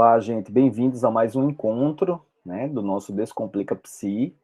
Olá, gente, bem-vindos a mais um encontro, né, do nosso Descomplica Psi.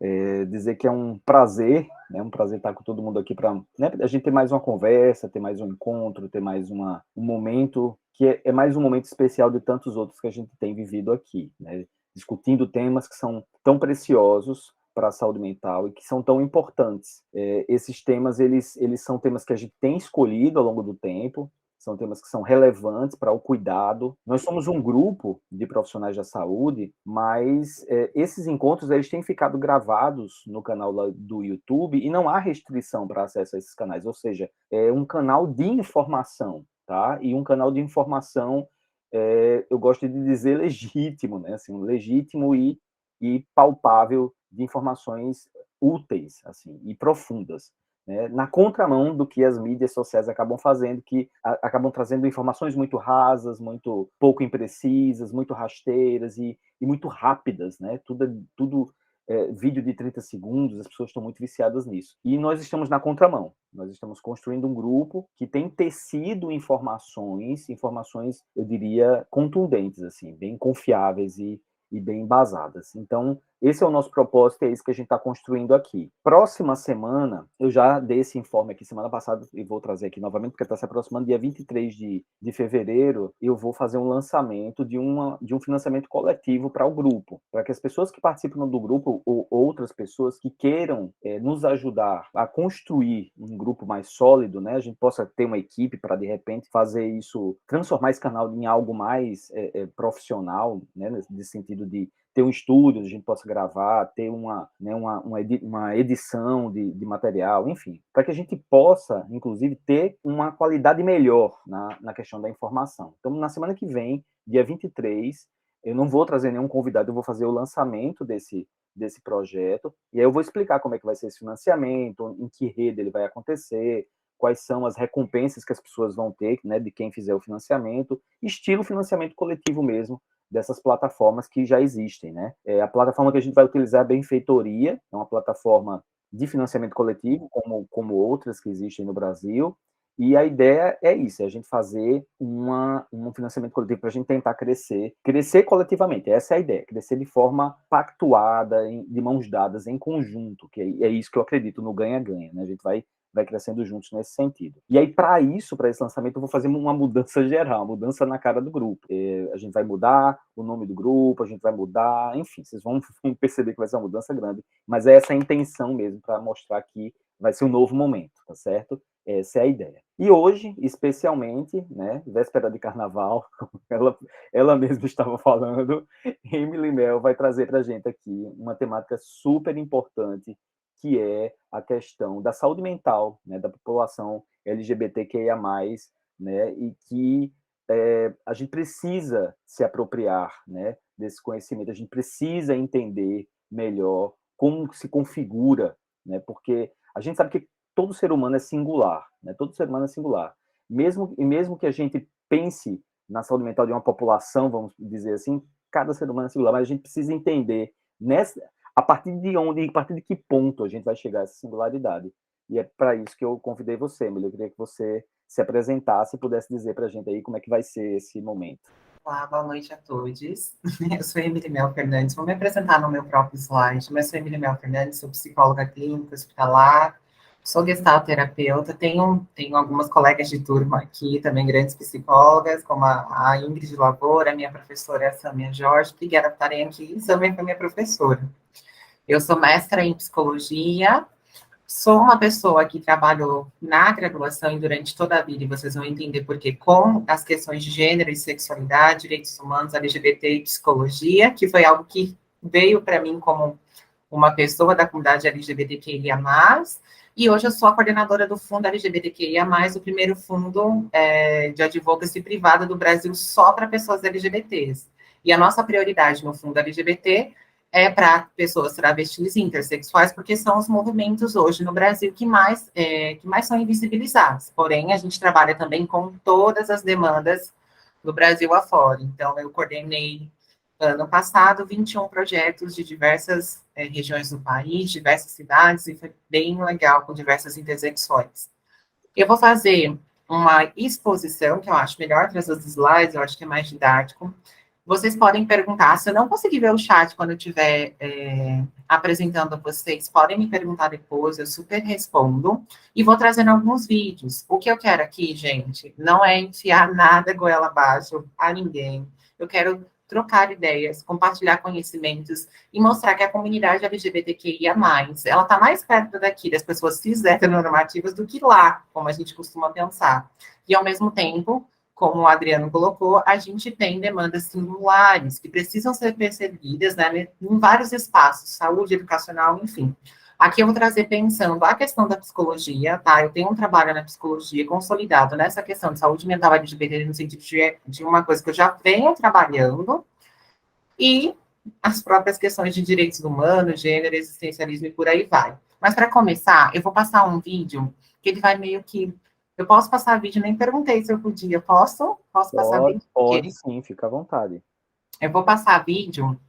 Dizer que é um prazer, né, um prazer estar com todo mundo aqui para, né, a gente ter mais uma conversa, ter mais um encontro, ter mais um momento que é mais um momento especial de tantos outros que a gente tem vivido aqui, né, discutindo temas que são tão preciosos para a saúde mental e que são tão importantes. Esses temas, eles são temas que a gente tem escolhido ao longo do tempo, são temas que são relevantes para o cuidado. Nós somos um grupo de profissionais da saúde, mas esses encontros eles têm ficado gravados no canal do YouTube e não há restrição para acesso a esses canais, ou seja, é um canal de informação, tá? E um canal de informação, eu gosto de dizer legítimo, né? Assim, legítimo e palpável de informações úteis, assim, e profundas, né, na contramão do que as mídias sociais acabam fazendo, que acabam trazendo informações muito rasas, muito pouco imprecisas, muito rasteiras e muito rápidas, né? Tudo vídeo de 30 segundos, as pessoas estão muito viciadas nisso. E nós estamos na contramão. Nós estamos construindo um grupo que tem tecido informações, eu diria, contundentes, assim, bem confiáveis e bem embasadas. Então, esse é o nosso propósito, é isso que a gente está construindo aqui. Próxima semana, eu já dei esse informe aqui semana passada e vou trazer aqui novamente, porque está se aproximando, dia 23 de fevereiro, eu vou fazer um lançamento de um financiamento coletivo para o grupo, para que as pessoas que participam do grupo ou outras pessoas que queiram nos ajudar a construir um grupo mais sólido, né, a gente possa ter uma equipe para, de repente, fazer isso, transformar esse canal em algo mais profissional, né, nesse sentido de ter um estúdio onde a gente possa gravar, ter uma edição de material, enfim, para que a gente possa, inclusive, ter uma qualidade melhor na questão da informação. Então, na semana que vem, dia 23, eu não vou trazer nenhum convidado, eu vou fazer o lançamento desse projeto, e aí eu vou explicar como é que vai ser esse financiamento, em que rede ele vai acontecer, quais são as recompensas que as pessoas vão ter, né, de quem fizer o financiamento, estilo financiamento coletivo mesmo, dessas plataformas que já existem, né? A plataforma que a gente vai utilizar é a Benfeitoria, é uma plataforma de financiamento coletivo, como outras que existem no Brasil, e a ideia é isso, é a gente fazer um financiamento coletivo para a gente tentar crescer coletivamente, essa é a ideia, crescer de forma pactuada, de mãos dadas, em conjunto, que é isso que eu acredito no ganha-ganha, né? A gente vai crescendo juntos nesse sentido. E aí, para esse lançamento, eu vou fazer uma mudança geral, uma mudança na cara do grupo. A gente vai mudar o nome do grupo, a gente vai mudar, enfim, vocês vão perceber que vai ser uma mudança grande, mas é essa a intenção mesmo, para mostrar que vai ser um novo momento, tá certo? Essa é a ideia. E hoje, especialmente, né, véspera de carnaval, ela mesma estava falando, Emily Mel vai trazer para a gente aqui uma temática super importante, que é a questão da saúde mental, né, da população LGBTQIA+, né, e que a gente precisa se apropriar, né, desse conhecimento, a gente precisa entender melhor como se configura, né, porque a gente sabe que todo ser humano é singular, né, todo ser humano é singular. Mesmo que a gente pense na saúde mental de uma população, vamos dizer assim, cada ser humano é singular, mas a gente precisa entender a partir de que ponto a gente vai chegar a essa singularidade. E é para isso que eu convidei você, Emília. Eu queria que você se apresentasse e pudesse dizer para a gente aí como é que vai ser esse momento. Olá, boa noite a todos. Eu sou Emily Mel Fernandes, vou me apresentar no meu próprio slide, mas sou Emily Mel Fernandes, sou psicóloga clínica, hospitalar, sou gestalterapeuta, tenho algumas colegas de turma aqui, também grandes psicólogas, como a Ingrid Lavoura, minha professora Samia Jorge, obrigada por estarem aqui, e também foi minha professora. Eu sou mestra em psicologia, sou uma pessoa que trabalhou na graduação e durante toda a vida, e vocês vão entender porque, com as questões de gênero e sexualidade, direitos humanos, LGBT e psicologia, que foi algo que veio para mim como uma pessoa da comunidade LGBTQIA+, e hoje eu sou a coordenadora do Fundo LGBTQIA+, o primeiro fundo de advocacy privada do Brasil só para pessoas LGBTs. E a nossa prioridade no Fundo LGBT é para pessoas travestis e intersexuais, porque são os movimentos hoje no Brasil que mais são invisibilizados. Porém, a gente trabalha também com todas as demandas do Brasil afora. Então, eu coordenei, ano passado, 21 projetos de diversas regiões do país, diversas cidades, e foi bem legal, com diversas intersecções. Eu vou fazer uma exposição, que eu acho melhor trazer os slides, eu acho que é mais didático, Vocês podem perguntar, se eu não conseguir ver o chat quando eu estiver apresentando a vocês, podem me perguntar depois, eu super respondo. E vou trazendo alguns vídeos. O que eu quero aqui, gente, não é enfiar nada goela abaixo a ninguém. Eu quero trocar ideias, compartilhar conhecimentos e mostrar que a comunidade LGBTQIA+, ela está mais perto daqui das pessoas cis heteronormativas do que lá, como a gente costuma pensar. E, ao mesmo tempo, como o Adriano colocou, a gente tem demandas singulares que precisam ser percebidas, né, em vários espaços, saúde, educacional, enfim. Aqui eu vou trazer pensando a questão da psicologia, tá? Eu tenho um trabalho na psicologia consolidado nessa questão de saúde mental LGBT, no sentido de uma coisa que eu já venho trabalhando, e as próprias questões de direitos humanos, gênero, existencialismo e por aí vai. Mas para começar, eu vou passar um vídeo que ele vai meio que. Eu posso passar vídeo, nem perguntei se eu podia. Posso? Posso passar vídeo? Pode sim, fica à vontade. Eu vou passar vídeo,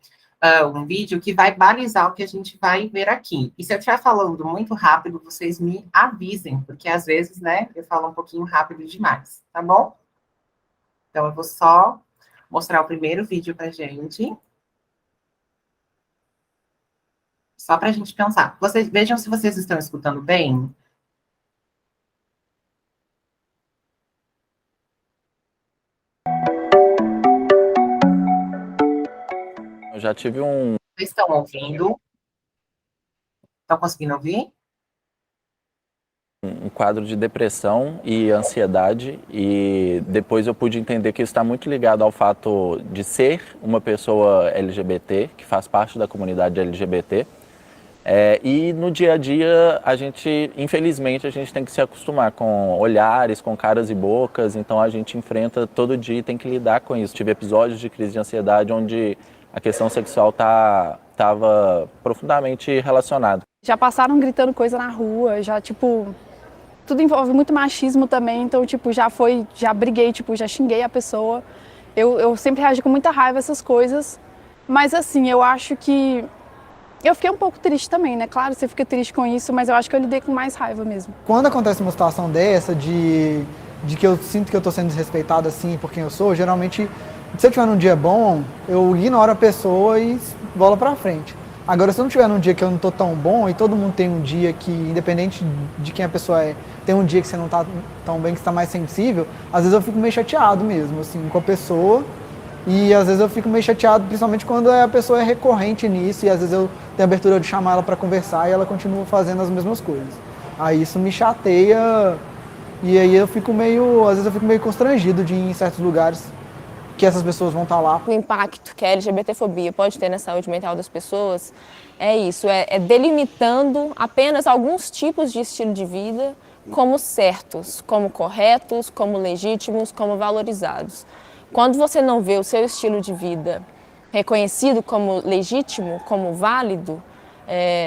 um vídeo que vai balizar o que a gente vai ver aqui. E se eu estiver falando muito rápido, vocês me avisem, porque às vezes, né, eu falo um pouquinho rápido demais, tá bom? Então, eu vou só mostrar o primeiro vídeo pra gente. Só para a gente pensar. Vocês vejam se vocês estão escutando bem. Eu já tive um... Vocês estão ouvindo? Estão conseguindo ouvir? um quadro de depressão e ansiedade, e depois eu pude entender que isso está muito ligado ao fato de ser uma pessoa LGBT, que faz parte da comunidade LGBT, e no dia a dia a gente, infelizmente, a gente tem que se acostumar com olhares, com caras e bocas, então a gente enfrenta todo dia e tem que lidar com isso. Tive episódios de crise de ansiedade onde a questão sexual estava profundamente relacionada. Já passaram gritando coisa na rua, já, tipo, tudo envolve muito machismo também, então, tipo, já briguei, tipo, já xinguei a pessoa. Eu sempre reagi com muita raiva a essas coisas, mas, assim, eu acho que... Eu fiquei um pouco triste também, né? Claro, você fica triste com isso, mas eu acho que eu lidei com mais raiva mesmo. Quando acontece uma situação dessa, de que eu sinto que eu tô sendo desrespeitado, assim, por quem eu sou, geralmente, se eu tiver num dia bom, eu ignoro a pessoa e bola pra frente. Agora, se eu não tiver num dia que eu não tô tão bom, e todo mundo tem um dia que, independente de quem a pessoa é, tem um dia que você não tá tão bem, que você tá mais sensível, às vezes eu fico meio chateado mesmo, assim, com a pessoa. E às vezes eu fico meio chateado, principalmente quando a pessoa é recorrente nisso, e às vezes eu tenho a abertura de chamar ela para conversar e ela continua fazendo as mesmas coisas. Aí isso me chateia, e aí às vezes eu fico meio constrangido de ir em certos lugares que essas pessoas vão estar lá. O impacto que a LGBTfobia pode ter na saúde mental das pessoas é isso, é delimitando apenas alguns tipos de estilo de vida como certos, como corretos, como legítimos, como valorizados. Quando você não vê o seu estilo de vida reconhecido como legítimo, como válido,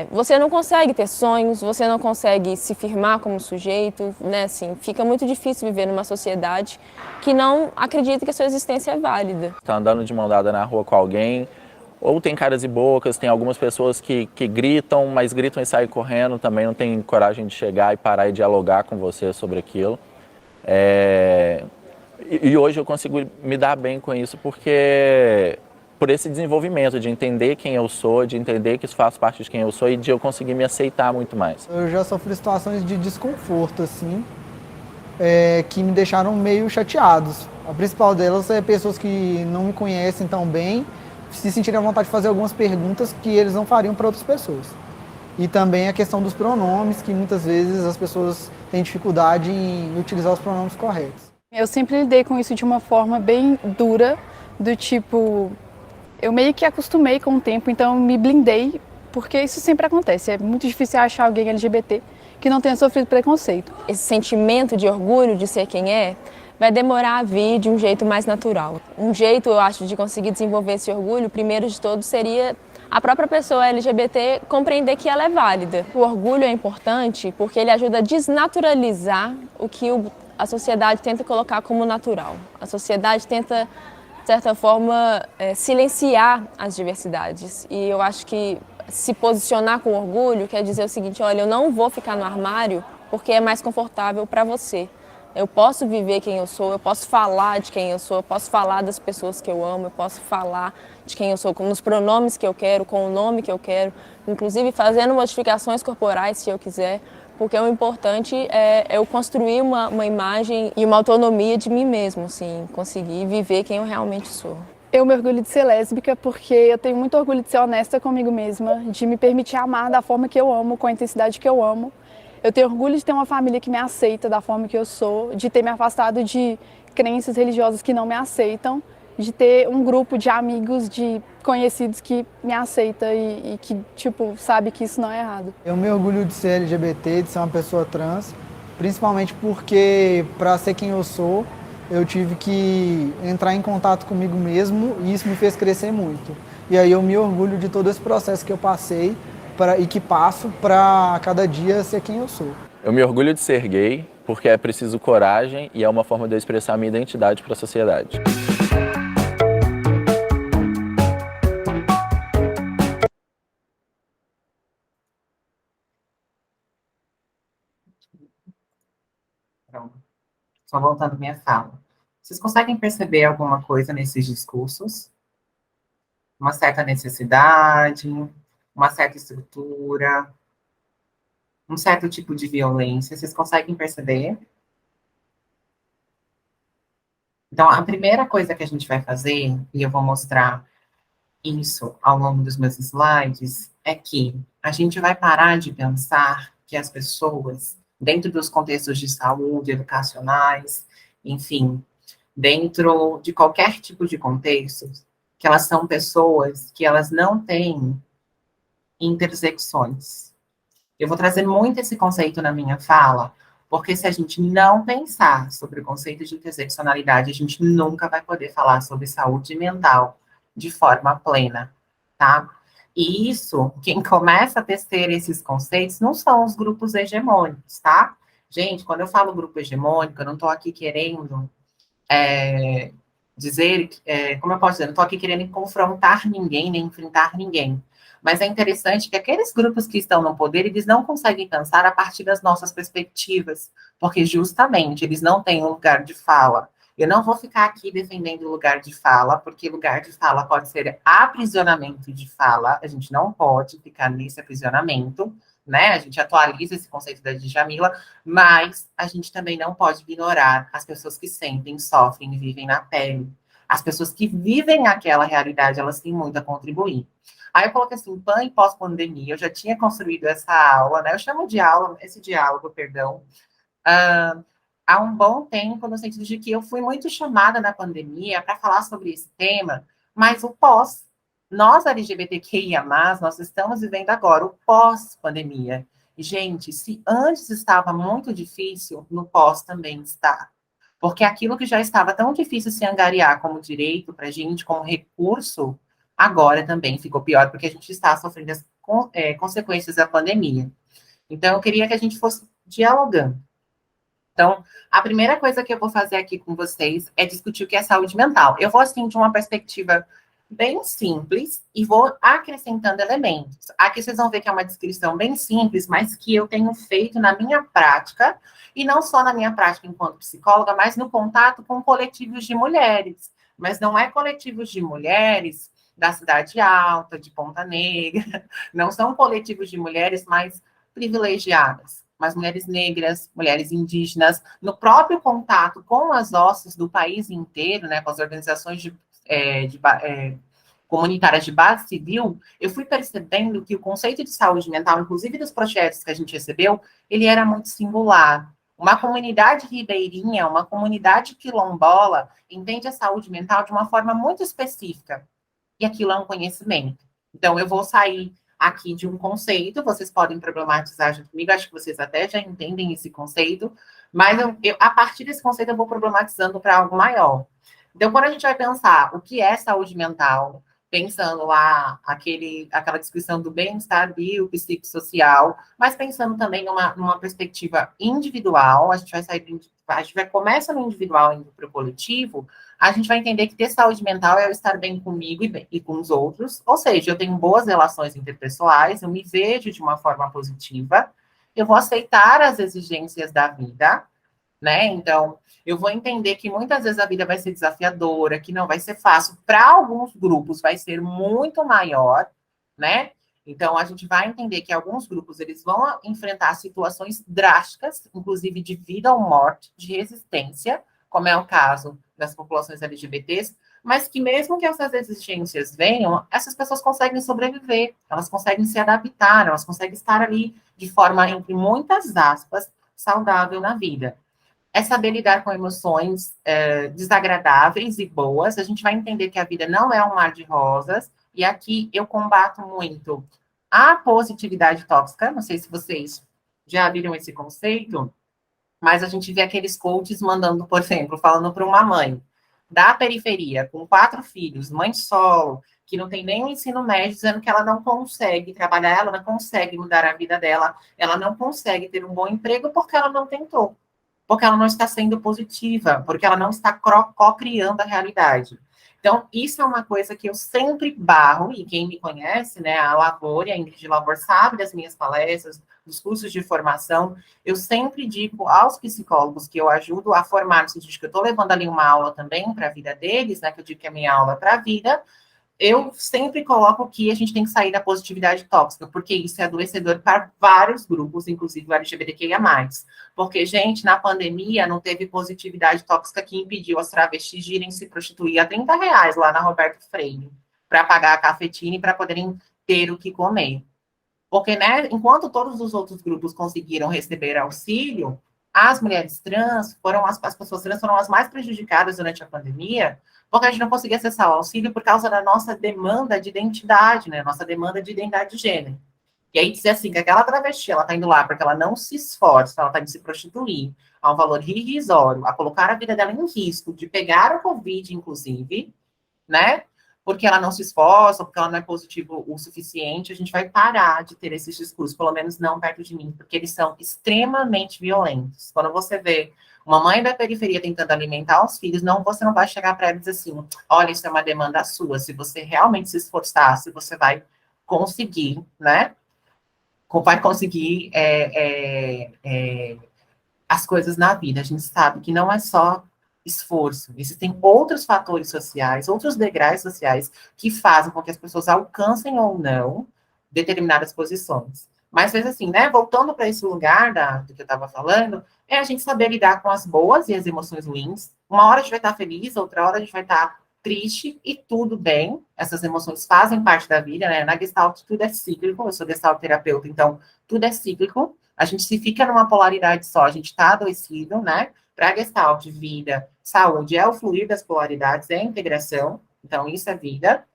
você não consegue ter sonhos, você não consegue se firmar como sujeito, né? Assim, fica muito difícil viver numa sociedade que não acredita que a sua existência é válida. Tá andando de mão dada na rua com alguém, ou tem caras e bocas, tem algumas pessoas que gritam, mas gritam e saem correndo, também não tem coragem de chegar e parar e dialogar com você sobre aquilo. E hoje eu consigo me dar bem com isso porque por esse desenvolvimento de entender quem eu sou, de entender que isso faz parte de quem eu sou e de eu conseguir me aceitar muito mais. Eu já sofri situações de desconforto, assim, que me deixaram meio chateados. A principal delas é pessoas que não me conhecem tão bem, se sentirem à vontade de fazer algumas perguntas que eles não fariam para outras pessoas. E também a questão dos pronomes, que muitas vezes as pessoas têm dificuldade em utilizar os pronomes corretos. Eu sempre lidei com isso de uma forma bem dura, do tipo... Eu meio que acostumei com o tempo, então me blindei, porque isso sempre acontece. É muito difícil achar alguém LGBT que não tenha sofrido preconceito. Esse sentimento de orgulho de ser quem é, vai demorar a vir de um jeito mais natural. Um jeito, eu acho, de conseguir desenvolver esse orgulho, primeiro de todos, seria a própria pessoa LGBT compreender que ela é válida. O orgulho é importante porque ele ajuda a desnaturalizar o que a sociedade tenta colocar como natural. A sociedade tenta, de certa forma, silenciar as diversidades. E eu acho que se posicionar com orgulho quer dizer o seguinte: olha, eu não vou ficar no armário porque é mais confortável para você. Eu posso viver quem eu sou, eu posso falar de quem eu sou, eu posso falar das pessoas que eu amo, eu posso falar de quem eu sou, com os pronomes que eu quero, com o nome que eu quero, inclusive fazendo modificações corporais se eu quiser, porque o importante é eu construir uma imagem e uma autonomia de mim mesmo, assim, conseguir viver quem eu realmente sou. Eu me orgulho de ser lésbica porque eu tenho muito orgulho de ser honesta comigo mesma, de me permitir amar da forma que eu amo, com a intensidade que eu amo. Eu tenho orgulho de ter uma família que me aceita da forma que eu sou, de ter me afastado de crenças religiosas que não me aceitam, de ter um grupo de amigos, de conhecidos que me aceita e que, tipo, sabe que isso não é errado. Eu me orgulho de ser LGBT, de ser uma pessoa trans, principalmente porque, para ser quem eu sou, eu tive que entrar em contato comigo mesmo e isso me fez crescer muito. E aí eu me orgulho de todo esse processo que eu passei e que passo para cada dia ser quem eu sou. Eu me orgulho de ser gay porque é preciso coragem e é uma forma de eu expressar minha identidade para a sociedade. Pronto. Só voltando à minha fala. Vocês conseguem perceber alguma coisa nesses discursos? Uma certa necessidade, uma certa estrutura, um certo tipo de violência. Vocês conseguem perceber? Então, a primeira coisa que a gente vai fazer, e eu vou mostrar isso ao longo dos meus slides, é que a gente vai parar de pensar que as pessoas, dentro dos contextos de saúde, educacionais, enfim, dentro de qualquer tipo de contexto, que elas são pessoas que elas não têm intersecções. Eu vou trazer muito esse conceito na minha fala, porque se a gente não pensar sobre o conceito de interseccionalidade, a gente nunca vai poder falar sobre saúde mental de forma plena, tá? E isso, quem começa a tecer esses conceitos não são os grupos hegemônicos, tá? Gente, quando eu falo grupo hegemônico, eu não estou aqui querendo dizer, como eu posso dizer, não estou aqui querendo confrontar ninguém, nem enfrentar ninguém. Mas é interessante que aqueles grupos que estão no poder, eles não conseguem pensar a partir das nossas perspectivas, porque justamente eles não têm um lugar de fala. Eu não vou ficar aqui defendendo o lugar de fala, porque lugar de fala pode ser aprisionamento de fala, a gente não pode ficar nesse aprisionamento, né? A gente atualiza esse conceito da Djamila, mas a gente também não pode ignorar as pessoas que sentem, sofrem e vivem na pele. As pessoas que vivem aquela realidade, elas têm muito a contribuir. Aí eu coloquei assim, pan e pós-pandemia, eu já tinha construído essa aula, né? Eu chamo de aula, esse diálogo, perdão, há um bom tempo, no sentido de que eu fui muito chamada na pandemia para falar sobre esse tema, mas o pós, nós LGBTQIA+, nós estamos vivendo agora o pós-pandemia. Gente, se antes estava muito difícil, no pós também está. Porque aquilo que já estava tão difícil se angariar como direito para a gente, como recurso, agora também ficou pior, porque a gente está sofrendo as consequências da pandemia. Então, eu queria que a gente fosse dialogando. Então, a primeira coisa que eu vou fazer aqui com vocês é discutir o que é saúde mental. Eu vou, assim, de uma perspectiva bem simples e vou acrescentando elementos. Aqui vocês vão ver que é uma descrição bem simples, mas que eu tenho feito na minha prática, e não só na minha prática enquanto psicóloga, mas no contato com coletivos de mulheres. Mas não é coletivos de mulheres da Cidade Alta, de Ponta Negra, não são coletivos de mulheres mais privilegiadas, mas mulheres negras, mulheres indígenas, no próprio contato com as OSCs do país inteiro, né, com as organizações comunitárias de base civil, eu fui percebendo que o conceito de saúde mental, inclusive dos projetos que a gente recebeu, ele era muito singular. Uma comunidade ribeirinha, uma comunidade quilombola, entende a saúde mental de uma forma muito específica, e aquilo é um conhecimento. Então, eu vou sair aqui de um conceito, vocês podem problematizar junto comigo, acho que vocês até já entendem esse conceito, mas a partir desse conceito eu vou problematizando para algo maior. Então, quando a gente vai pensar o que é saúde mental, pensando lá aquela descrição do bem-estar biopsicossocial, mas pensando também numa perspectiva individual, a gente vai começa no individual indo para o coletivo, a gente vai entender que ter saúde mental é eu estar bem comigo e com os outros, ou seja, eu tenho boas relações interpessoais, eu me vejo de uma forma positiva, eu vou aceitar as exigências da vida, né? Então, eu vou entender que muitas vezes a vida vai ser desafiadora, que não vai ser fácil. Para alguns grupos vai ser muito maior, né? Então, a gente vai entender que alguns grupos eles vão enfrentar situações drásticas, inclusive de vida ou morte, de resistência, como é o caso das populações LGBTs, mas que mesmo que essas exigências venham, essas pessoas conseguem sobreviver, elas conseguem se adaptar, elas conseguem estar ali de forma, entre muitas aspas, saudável na vida. É saber lidar com emoções desagradáveis e boas. A gente vai entender que a vida não é um mar de rosas. E aqui eu combato muito a positividade tóxica. Não sei se vocês já viram esse conceito, mas a gente vê aqueles coaches mandando, por exemplo, falando para uma mãe da periferia, com 4 filhos, mãe solo, que não tem nem o ensino médio, dizendo que ela não consegue trabalhar, ela não consegue mudar a vida dela, ela não consegue ter um bom emprego porque ela não tentou, porque ela não está sendo positiva, porque ela não está co-criando a realidade. Então, isso é uma coisa que eu sempre barro, e quem me conhece, né, a Lavor e a Ingrid Lavor sabe das minhas palestras, dos cursos de formação, eu sempre digo aos psicólogos que eu ajudo a formar, no sentido de que eu estou levando ali uma aula também para a vida deles, né, que eu digo que é minha aula para a vida, eu sempre coloco que a gente tem que sair da positividade tóxica, porque isso é adoecedor para vários grupos, inclusive o LGBTQIA+. Porque, gente, na pandemia não teve positividade tóxica que impediu as travestis de irem se prostituir a R$ 30 lá na Roberto Freire, para pagar a cafetina e para poderem ter o que comer. Porque, né, enquanto todos os outros grupos conseguiram receber auxílio, as mulheres trans foram as pessoas trans foram as mais prejudicadas durante a pandemia, porque a gente não conseguia acessar o auxílio por causa da nossa demanda de identidade, né, nossa demanda de identidade de gênero. E aí dizer assim, que aquela travesti, ela tá indo lá porque ela não se esforça, ela tá indo se prostituir a um valor irrisório, a colocar a vida dela em risco, de pegar o Covid, inclusive, né? Porque ela não se esforça, porque ela não é positivo o suficiente, a gente vai parar de ter esses discursos, pelo menos não perto de mim, porque eles são extremamente violentos. Quando você vê uma mãe da periferia tentando alimentar os filhos, você não vai chegar para ela e dizer assim, olha, isso é uma demanda sua, se você realmente se esforçar, se você vai conseguir, né? Vai conseguir as coisas na vida. A gente sabe que não é só esforço, existem outros fatores sociais, outros degraus sociais que fazem com que as pessoas alcancem ou não determinadas posições. Mas, às vezes, assim, né, voltando para esse lugar do que eu estava falando, é a gente saber lidar com as boas e as emoções ruins. Uma hora a gente vai estar feliz, outra hora a gente vai estar triste, e tudo bem, essas emoções fazem parte da vida, né, na Gestalt tudo é cíclico, eu sou Gestalt terapeuta, então tudo é cíclico, a gente se fica numa polaridade só, a gente está adoecido, né, para a Gestalt, vida, saúde, é o fluir das polaridades, é a integração, então isso é vida.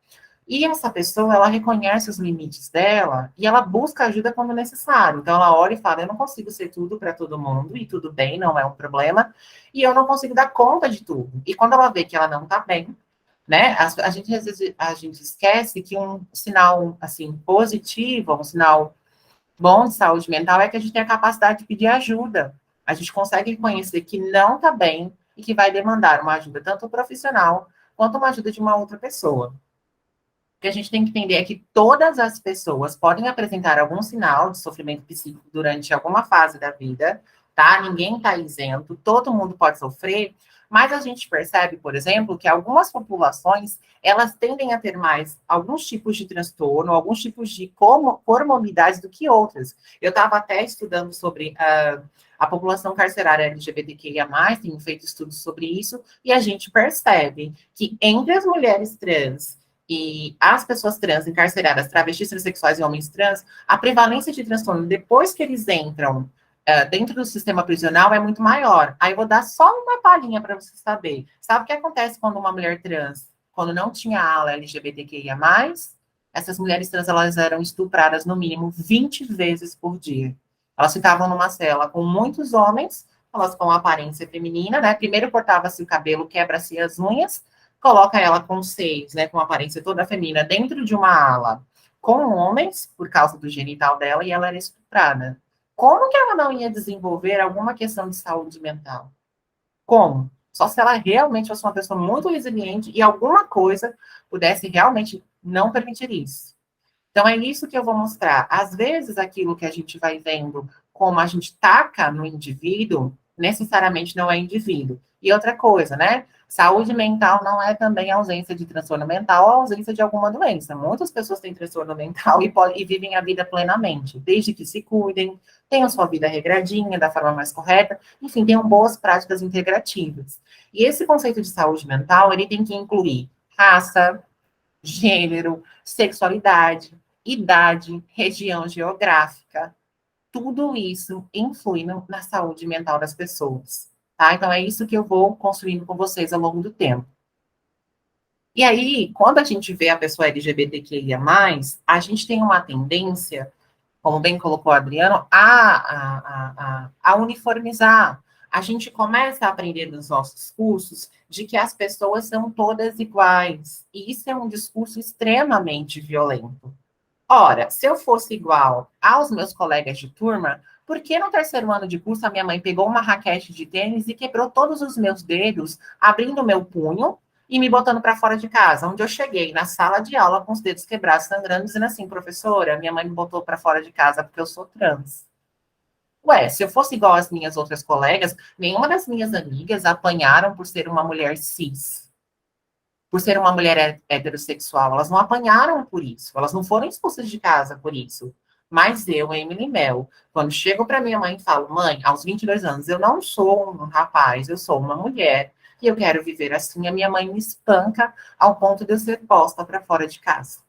E essa pessoa, ela reconhece os limites dela e ela busca ajuda quando necessário. Então, ela olha e fala, eu não consigo ser tudo para todo mundo, e tudo bem, não é um problema, e eu não consigo dar conta de tudo. E quando ela vê que ela não está bem, né, a gente, às vezes, a gente esquece que um sinal, assim, positivo, um sinal bom de saúde mental é que a gente tem a capacidade de pedir ajuda. A gente consegue reconhecer que não está bem e que vai demandar uma ajuda tanto profissional quanto uma ajuda de uma outra pessoa. O que a gente tem que entender é que todas as pessoas podem apresentar algum sinal de sofrimento psíquico durante alguma fase da vida, tá? Ninguém está isento, todo mundo pode sofrer, mas a gente percebe, por exemplo, que algumas populações, elas tendem a ter mais alguns tipos de transtorno, alguns tipos de comorbidades do que outras. Eu estava até estudando sobre a população carcerária LGBTQIA+, tenho feito estudos sobre isso, e a gente percebe que entre as mulheres trans e as pessoas trans encarceradas, travestis, transexuais e homens trans, a prevalência de transtorno depois que eles entram dentro do sistema prisional é muito maior. Aí eu vou dar só uma palhinha para você saber. Sabe o que acontece quando uma mulher trans, quando não tinha ala LGBTQIA+, essas mulheres trans, elas eram estupradas no mínimo 20 vezes por dia. Elas ficavam numa cela com muitos homens, elas com aparência feminina, né? Primeiro cortava-se o cabelo, quebra-se as unhas, coloca ela com seios, né, com aparência toda feminina, dentro de uma ala com homens, por causa do genital dela, e ela era estuprada. Como que ela não ia desenvolver alguma questão de saúde mental? Como? Só se ela realmente fosse uma pessoa muito resiliente e alguma coisa pudesse realmente não permitir isso. Então, é isso que eu vou mostrar. Às vezes, aquilo que a gente vai vendo como a gente taca no indivíduo, necessariamente não é indivíduo. E outra coisa, né? Saúde mental não é também ausência de transtorno mental ou ausência de alguma doença. Muitas pessoas têm transtorno mental e vivem a vida plenamente, desde que se cuidem, tenham sua vida regradinha, da forma mais correta, enfim, tenham boas práticas integrativas. E esse conceito de saúde mental, ele tem que incluir raça, gênero, sexualidade, idade, região geográfica. Tudo isso influi na saúde mental das pessoas. Tá? Então, é isso que eu vou construindo com vocês ao longo do tempo. E aí, quando a gente vê a pessoa LGBTQIA+, a gente tem uma tendência, como bem colocou o Adriano, a uniformizar. A gente começa a aprender nos nossos cursos de que as pessoas são todas iguais. E isso é um discurso extremamente violento. Ora, se eu fosse igual aos meus colegas de turma, por que no terceiro ano de curso a minha mãe pegou uma raquete de tênis e quebrou todos os meus dedos, abrindo o meu punho e me botando para fora de casa, onde eu cheguei na sala de aula com os dedos quebrados, sangrando, dizendo assim, professora, minha mãe me botou para fora de casa porque eu sou trans. Ué, se eu fosse igual às minhas outras colegas, nenhuma das minhas amigas apanharam por ser uma mulher cis, por ser uma mulher heterossexual. Elas não apanharam por isso, elas não foram expulsas de casa por isso. Mas eu, Emily Mel, quando chego para minha mãe e falo, mãe, aos 22 anos, eu não sou um rapaz, eu sou uma mulher, e eu quero viver assim, a minha mãe me espanca ao ponto de eu ser posta para fora de casa.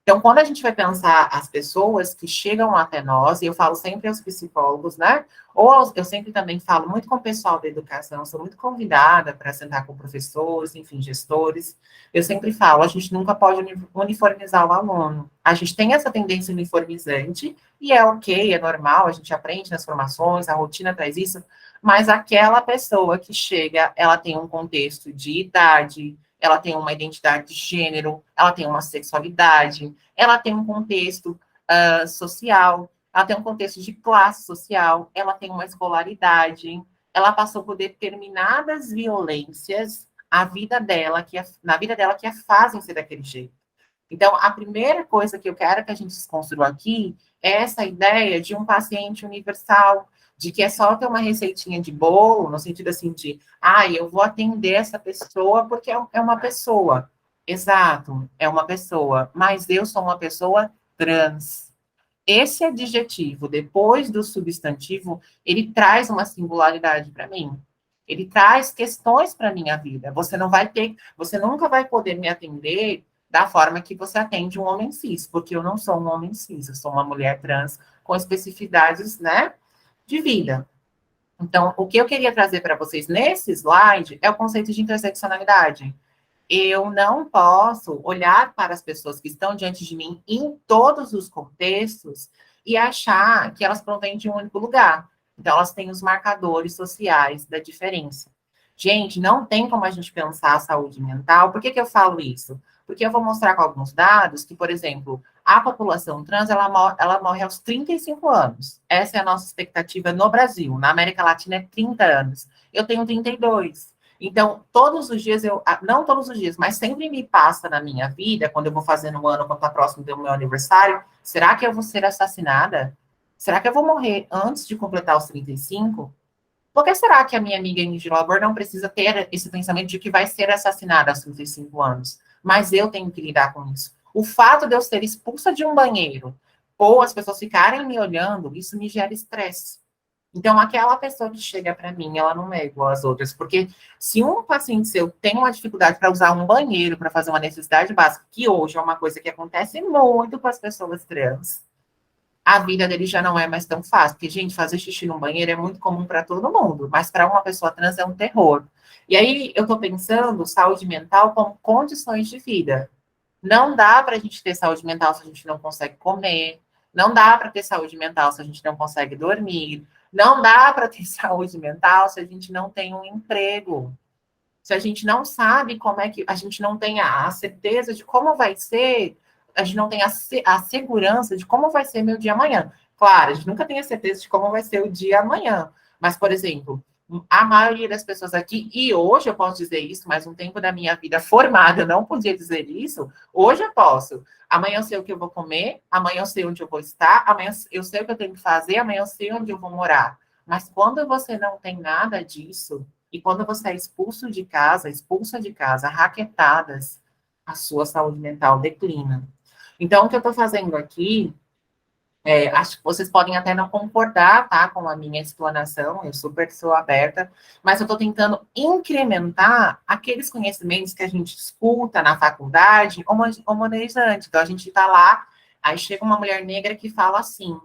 Então, quando a gente vai pensar as pessoas que chegam até nós, e eu falo sempre aos psicólogos, né? Eu sempre também falo muito com o pessoal da educação, sou muito convidada para sentar com professores, enfim, gestores. Eu sempre falo, a gente nunca pode uniformizar o aluno. A gente tem essa tendência uniformizante, e é ok, é normal, a gente aprende nas formações, a rotina traz isso, mas aquela pessoa que chega, ela tem um contexto de idade, ela tem uma identidade de gênero, ela tem uma sexualidade, ela tem um contexto social, ela tem um contexto de classe social, ela tem uma escolaridade, ela passou por determinadas violências na vida dela que a fazem ser daquele jeito. Então, a primeira coisa que eu quero que a gente desconstrua aqui é essa ideia de um paciente universal, de que é só ter uma receitinha de bolo, no sentido assim de, eu vou atender essa pessoa porque é uma pessoa. Exato, é uma pessoa, mas eu sou uma pessoa trans. Esse adjetivo, depois do substantivo, ele traz uma singularidade para mim. Ele traz questões para a minha vida. Você nunca vai poder me atender da forma que você atende um homem cis, porque eu não sou um homem cis, eu sou uma mulher trans com especificidades, né, de vida. Então, o que eu queria trazer para vocês nesse slide é o conceito de interseccionalidade. Eu não posso olhar para as pessoas que estão diante de mim em todos os contextos e achar que elas provêm de um único lugar. Então, elas têm os marcadores sociais da diferença. Gente, não tem como a gente pensar a saúde mental. Por que eu falo isso? Porque eu vou mostrar com alguns dados que, por exemplo, a população trans, ela morre aos 35 anos. Essa é a nossa expectativa no Brasil. Na América Latina é 30 anos. Eu tenho 32. Então, todos os dias, não todos os dias, mas sempre me passa na minha vida, quando eu vou fazendo um ano, quando está próximo do meu aniversário, será que eu vou ser assassinada? Será que eu vou morrer antes de completar os 35? Por que será que a minha amiga Ingrid Labor não precisa ter esse pensamento de que vai ser assassinada aos 35 anos? Mas eu tenho que lidar com isso. O fato de eu ser expulsa de um banheiro, ou as pessoas ficarem me olhando, isso me gera estresse. Então, aquela pessoa que chega para mim, ela não é igual às outras, porque se um paciente seu tem uma dificuldade para usar um banheiro para fazer uma necessidade básica, que hoje é uma coisa que acontece muito com as pessoas trans, a vida dele já não é mais tão fácil, porque, gente, fazer xixi no banheiro é muito comum para todo mundo, mas para uma pessoa trans é um terror. E aí, eu estou pensando saúde mental como condições de vida. Não dá para a gente ter saúde mental se a gente não consegue comer, não dá para ter saúde mental se a gente não consegue dormir, não dá para ter saúde mental se a gente não tem um emprego, se a gente não sabe como é que, a gente não tem a certeza de como vai ser, a gente não tem a segurança de como vai ser meu dia amanhã. Claro, a gente nunca tem a certeza de como vai ser o dia amanhã, mas, por exemplo, a maioria das pessoas aqui, e hoje eu posso dizer isso, mas um tempo da minha vida formada eu não podia dizer isso, hoje eu posso. Amanhã eu sei o que eu vou comer, amanhã eu sei onde eu vou estar, amanhã eu sei o que eu tenho que fazer, amanhã eu sei onde eu vou morar. Mas quando você não tem nada disso, e quando você é expulso de casa, expulsa de casa, raquetadas, a sua saúde mental declina. Então, o que eu estou fazendo aqui, acho que vocês podem até não concordar, tá, com a minha explanação, eu super sou aberta, mas eu estou tentando incrementar aqueles conhecimentos que a gente escuta na faculdade homogeneizante. Então, a gente está lá, aí chega uma mulher negra que fala assim,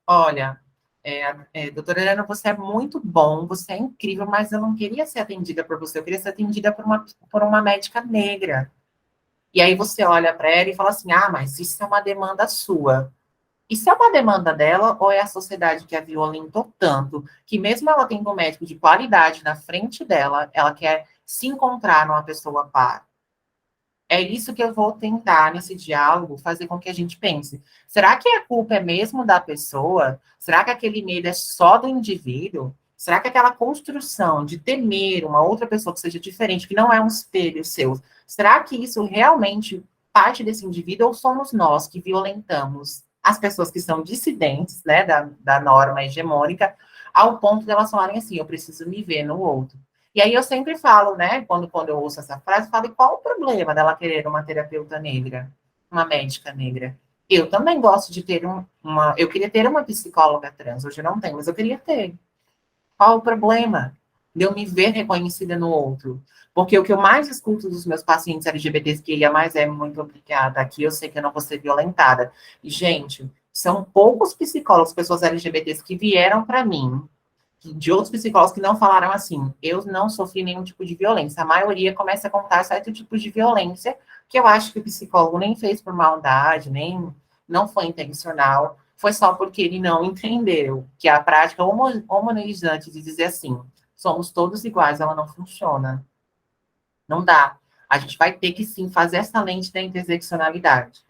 olha, doutora Helena, você é muito bom, você é incrível, mas eu não queria ser atendida por você, eu queria ser atendida por uma médica negra. E aí você olha para ela e fala assim, ah, mas isso é uma demanda sua. Isso é uma demanda dela ou é a sociedade que a violentou tanto que mesmo ela tendo um médico de qualidade na frente dela, ela quer se encontrar numa pessoa par? É isso que eu vou tentar, nesse diálogo, fazer com que a gente pense. Será que a culpa é mesmo da pessoa? Será que aquele medo é só do indivíduo? Será que aquela construção de temer uma outra pessoa que seja diferente, que não é um espelho seu, será que isso realmente parte desse indivíduo ou somos nós que violentamos as pessoas que são dissidentes, né, da norma hegemônica, ao ponto de elas falarem assim, eu preciso me ver no outro? E aí eu sempre falo, né, quando eu ouço essa frase, eu falo, e qual o problema dela querer uma terapeuta negra, uma médica negra? Eu também gosto de ter eu queria ter uma psicóloga trans, hoje eu não tenho, mas eu queria ter. Qual o problema de eu me ver reconhecida no outro? Porque o que eu mais escuto dos meus pacientes LGBTs, que ia mais é muito obrigada, aqui eu sei que eu não vou ser violentada. E, gente, são poucos psicólogos, pessoas LGBTs que vieram para mim, de outros psicólogos que não falaram assim, eu não sofri nenhum tipo de violência. A maioria começa a contar certo tipo de violência, que eu acho que o psicólogo nem fez por maldade, nem não foi intencional, foi só porque ele não entendeu que a prática homogeneizante de dizer assim, somos todos iguais, ela não funciona. Não dá. A gente vai ter que sim fazer essa lente da interseccionalidade,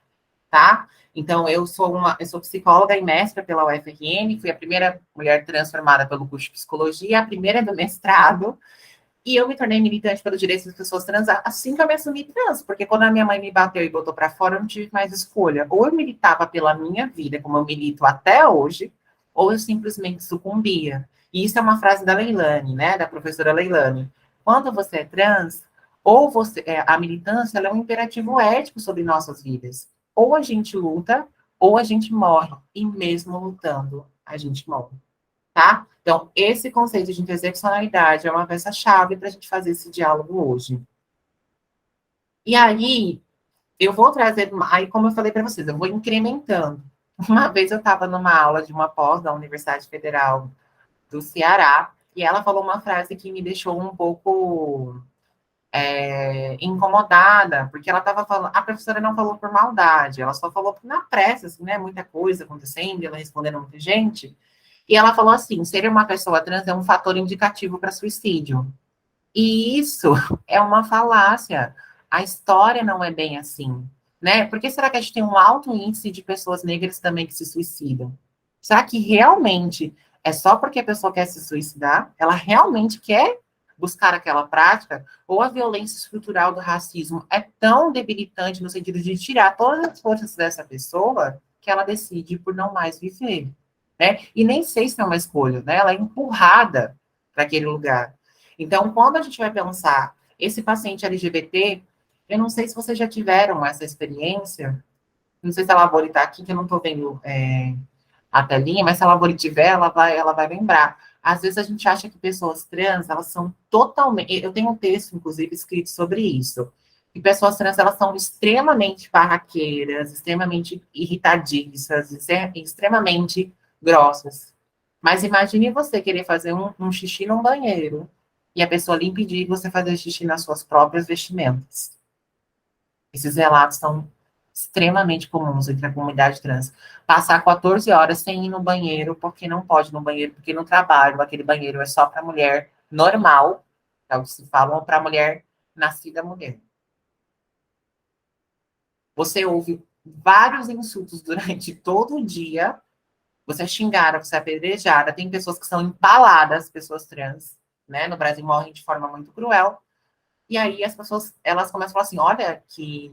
tá? Então, eu sou psicóloga e mestra pela UFRN, fui a primeira mulher transformada pelo curso de psicologia, a primeira do mestrado, e eu me tornei militante pelos direitos das pessoas trans assim que eu me assumi trans, porque quando a minha mãe me bateu e botou para fora, eu não tive mais escolha. Ou eu militava pela minha vida, como eu milito até hoje, ou eu simplesmente sucumbia. E isso é uma frase da Leilani, né, da professora Leilani. Quando você é trans, ou você, a militância ela é um imperativo ético sobre nossas vidas. Ou a gente luta, ou a gente morre. E mesmo lutando, a gente morre. Tá? Então, esse conceito de interseccionalidade é uma peça-chave para a gente fazer esse diálogo hoje. E aí, eu vou trazer, aí como eu falei para vocês, eu vou incrementando. Uma vez eu estava numa aula de uma pós da Universidade Federal do Ceará, e ela falou uma frase que me deixou um pouco incomodada, porque ela estava falando, a professora não falou por maldade, ela só falou na pressa, assim, né, muita coisa acontecendo, ela respondendo muita gente, e ela falou assim, ser uma pessoa trans é um fator indicativo para suicídio. E isso é uma falácia. A história não é bem assim, né? Por que será que a gente tem um alto índice de pessoas negras também que se suicidam? Será que realmente é só porque a pessoa quer se suicidar? Ela realmente quer buscar aquela prática? Ou a violência estrutural do racismo é tão debilitante no sentido de tirar todas as forças dessa pessoa que ela decide por não mais viver, né? E nem sei se é uma escolha, né? Ela é empurrada para aquele lugar. Então, quando a gente vai pensar esse paciente LGBT, eu não sei se vocês já tiveram essa experiência, não sei se a Lavori está aqui, que eu não estou vendo a telinha, mas se a Lavori tiver, ela vai lembrar. Às vezes a gente acha que pessoas trans, elas são totalmente... Eu tenho um texto, inclusive, escrito sobre isso. E pessoas trans, elas são extremamente barraqueiras, extremamente irritadiças, extremamente grossas. Mas imagine você querer fazer um xixi num banheiro e a pessoa lhe impedir você fazer xixi nas suas próprias vestimentas. Esses relatos são extremamente comuns entre a comunidade trans. Passar 14 horas sem ir no banheiro, porque não pode ir no banheiro, porque no trabalho aquele banheiro é só para mulher normal, é o que se fala, ou para mulher nascida mulher. Você ouve vários insultos durante todo o dia, você é xingada, você é apedrejada, tem pessoas que são empaladas, pessoas trans, né? No Brasil morrem de forma muito cruel. E aí as pessoas, elas começam a falar assim, olha que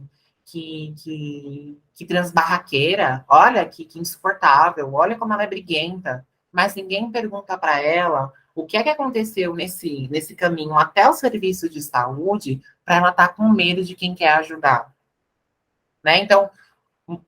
trans barraqueira, olha que insuportável, olha como ela é briguenta. mas ninguém pergunta para ela o que é que aconteceu nesse caminho até o serviço de saúde para ela estar com medo de quem quer ajudar, né? Então,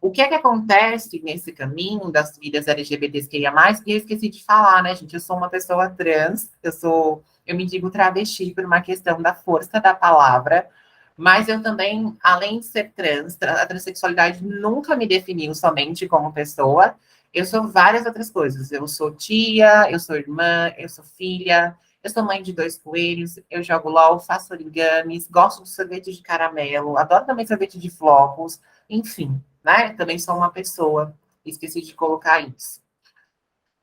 o que é que acontece nesse caminho das vidas LGBTQIA+, que eu esqueci de falar, né, gente? Eu sou uma pessoa trans, eu me digo travesti por uma questão da força da palavra, mas eu também, além de ser trans, a transexualidade nunca me definiu somente como pessoa, eu sou várias outras coisas. Eu sou tia, eu sou irmã, eu sou filha, eu sou mãe de 2 coelhos, eu jogo LOL, faço origamis, gosto de sorvete de caramelo, adoro também sorvete de flocos, enfim, né? Também sou uma pessoa, esqueci de colocar isso.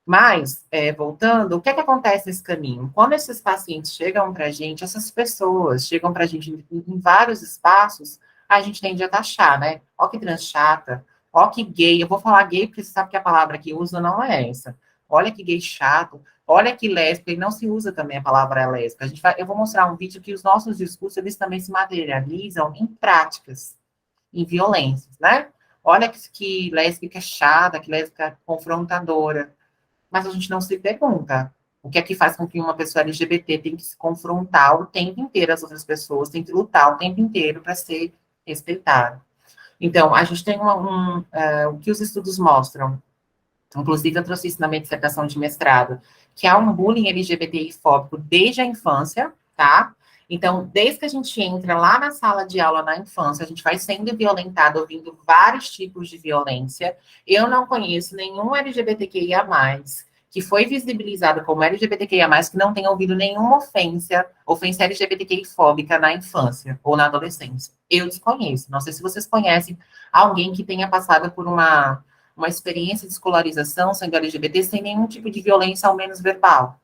Mas, voltando, o que é que acontece nesse caminho? Quando esses pacientes chegam para a gente, essas pessoas chegam para a gente em vários espaços, a gente tende a taxar, né? Ó que trans chata, ó que gay, eu vou falar gay porque você sabe que a palavra que usa não é essa. Olha que gay chato, olha que lésbica, e não se usa também a palavra lésbica. Eu vou mostrar um vídeo que os nossos discursos, eles também se materializam em práticas, em violências, né? Olha que lésbica chata, que lésbica confrontadora, mas a gente não se pergunta o que é que faz com que uma pessoa LGBT tenha que se confrontar o tempo inteiro as outras pessoas, tem que lutar o tempo inteiro para ser respeitada. Então, a gente tem o que os estudos mostram, inclusive eu trouxe isso na minha dissertação de mestrado, que há um bullying LGBTI-fóbico desde a infância, tá? Então, desde que a gente entra lá na sala de aula na infância, a gente vai sendo violentado, ouvindo vários tipos de violência. Eu não conheço nenhum LGBTQIA+, que foi visibilizado como LGBTQIA+, que não tenha ouvido nenhuma ofensa LGBTQI-fóbica na infância ou na adolescência. Eu desconheço. Não sei se vocês conhecem alguém que tenha passado por uma experiência de escolarização sendo LGBT sem nenhum tipo de violência, ao menos verbal.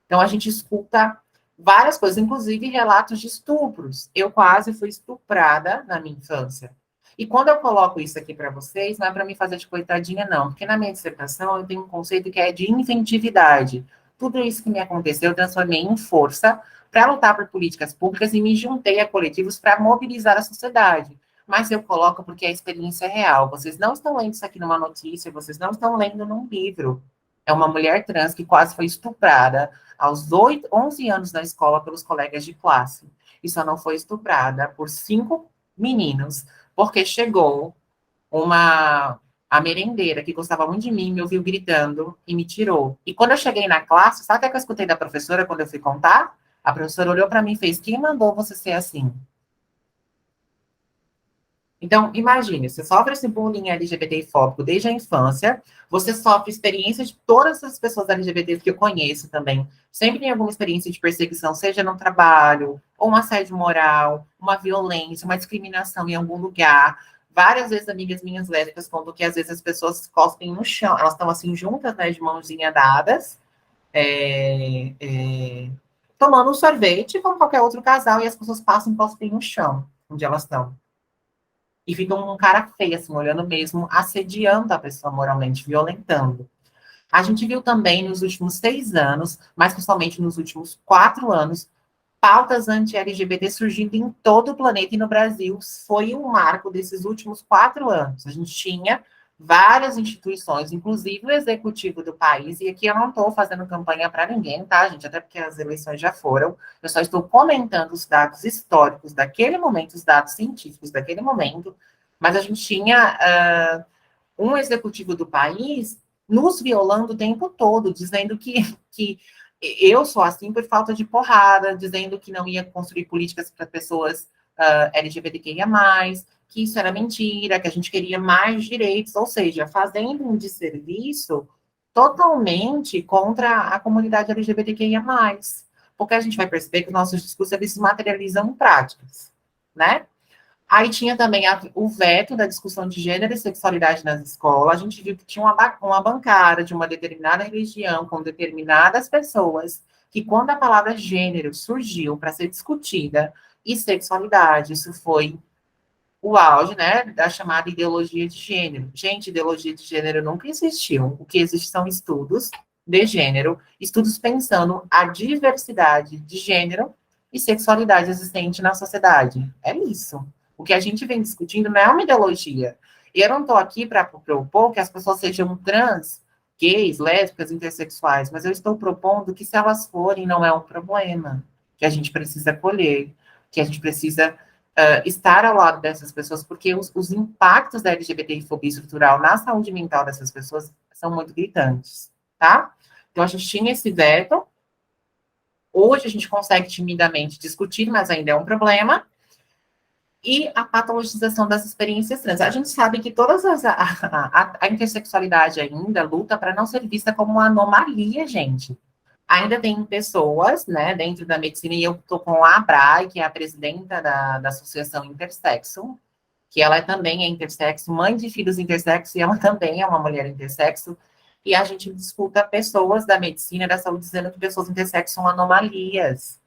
Então, a gente escuta várias coisas, inclusive relatos de estupros. Eu quase fui estuprada na minha infância. E quando eu coloco isso aqui para vocês, não é para me fazer de coitadinha, não, porque na minha dissertação eu tenho um conceito que é de inventividade. Tudo isso que me aconteceu, eu transformei em força para lutar por políticas públicas e me juntei a coletivos para mobilizar a sociedade. Mas eu coloco porque a experiência é real. Vocês não estão lendo isso aqui numa notícia, vocês não estão lendo num livro. É uma mulher trans que quase foi estuprada aos 11 anos na escola pelos colegas de classe. E só não foi estuprada por 5 meninos, porque chegou a merendeira que gostava muito de mim, me ouviu gritando e me tirou. E quando eu cheguei na classe, sabe o que eu escutei da professora quando eu fui contar? A professora olhou para mim e fez: quem mandou você ser assim? Então, imagine, você sofre esse bullying LGBTI-fóbico desde a infância, você sofre experiência de todas as pessoas LGBTs que eu conheço também. Sempre tem alguma experiência de perseguição, seja no trabalho, ou um assédio moral, uma violência, uma discriminação em algum lugar. Várias vezes amigas minhas lésbicas contam que às vezes as pessoas cospem no chão, elas estão assim juntas, né, de mãozinha dadas, tomando um sorvete, como qualquer outro casal, e as pessoas passam e cospem no chão, onde elas estão. E fica um cara feio, assim, olhando mesmo, assediando a pessoa moralmente, violentando. A gente viu também nos últimos 6 anos, mas principalmente nos últimos 4 anos, pautas anti-LGBT surgindo em todo o planeta, e no Brasil foi um marco desses últimos 4 anos. A gente tinha várias instituições, inclusive o executivo do país, e aqui eu não estou fazendo campanha para ninguém, tá, gente? Até porque as eleições já foram, eu só estou comentando os dados históricos daquele momento, os dados científicos daquele momento, mas a gente tinha um executivo do país nos violando o tempo todo, dizendo que eu sou assim por falta de porrada, dizendo que não ia construir políticas para pessoas LGBTQIA+, que isso era mentira, que a gente queria mais direitos, ou seja, fazendo um desserviço totalmente contra a comunidade LGBTQIA+, porque a gente vai perceber que os nossos discursos eles se materializam em práticas, né? Aí tinha também o veto da discussão de gênero e sexualidade nas escolas. A gente viu que tinha uma bancada de uma determinada religião com determinadas pessoas que, quando a palavra gênero surgiu para ser discutida, e sexualidade, isso foi o auge, né, da chamada ideologia de gênero. Gente, ideologia de gênero nunca existiu. O que existe são estudos de gênero, estudos pensando a diversidade de gênero e sexualidade existente na sociedade. É isso. O que a gente vem discutindo não é uma ideologia. E eu não estou aqui para propor que as pessoas sejam trans, gays, lésbicas, intersexuais, mas eu estou propondo que se elas forem, não é um problema, que a gente precisa acolher, que a gente precisa estar ao lado dessas pessoas, porque os impactos da LGBTfobia estrutural na saúde mental dessas pessoas são muito gritantes, tá? Então, a gente tinha esse veto, hoje a gente consegue timidamente discutir, mas ainda é um problema, e a patologização das experiências trans. A gente sabe que a intersexualidade ainda luta para não ser vista como uma anomalia, gente. Ainda tem pessoas, né, dentro da medicina, e eu estou com a Abrai, que é a presidenta da Associação Intersexo, que ela também é intersexo, mãe de filhos intersexo, e ela também é uma mulher intersexo, e a gente escuta pessoas da medicina, da saúde, dizendo que pessoas intersexo são anomalias.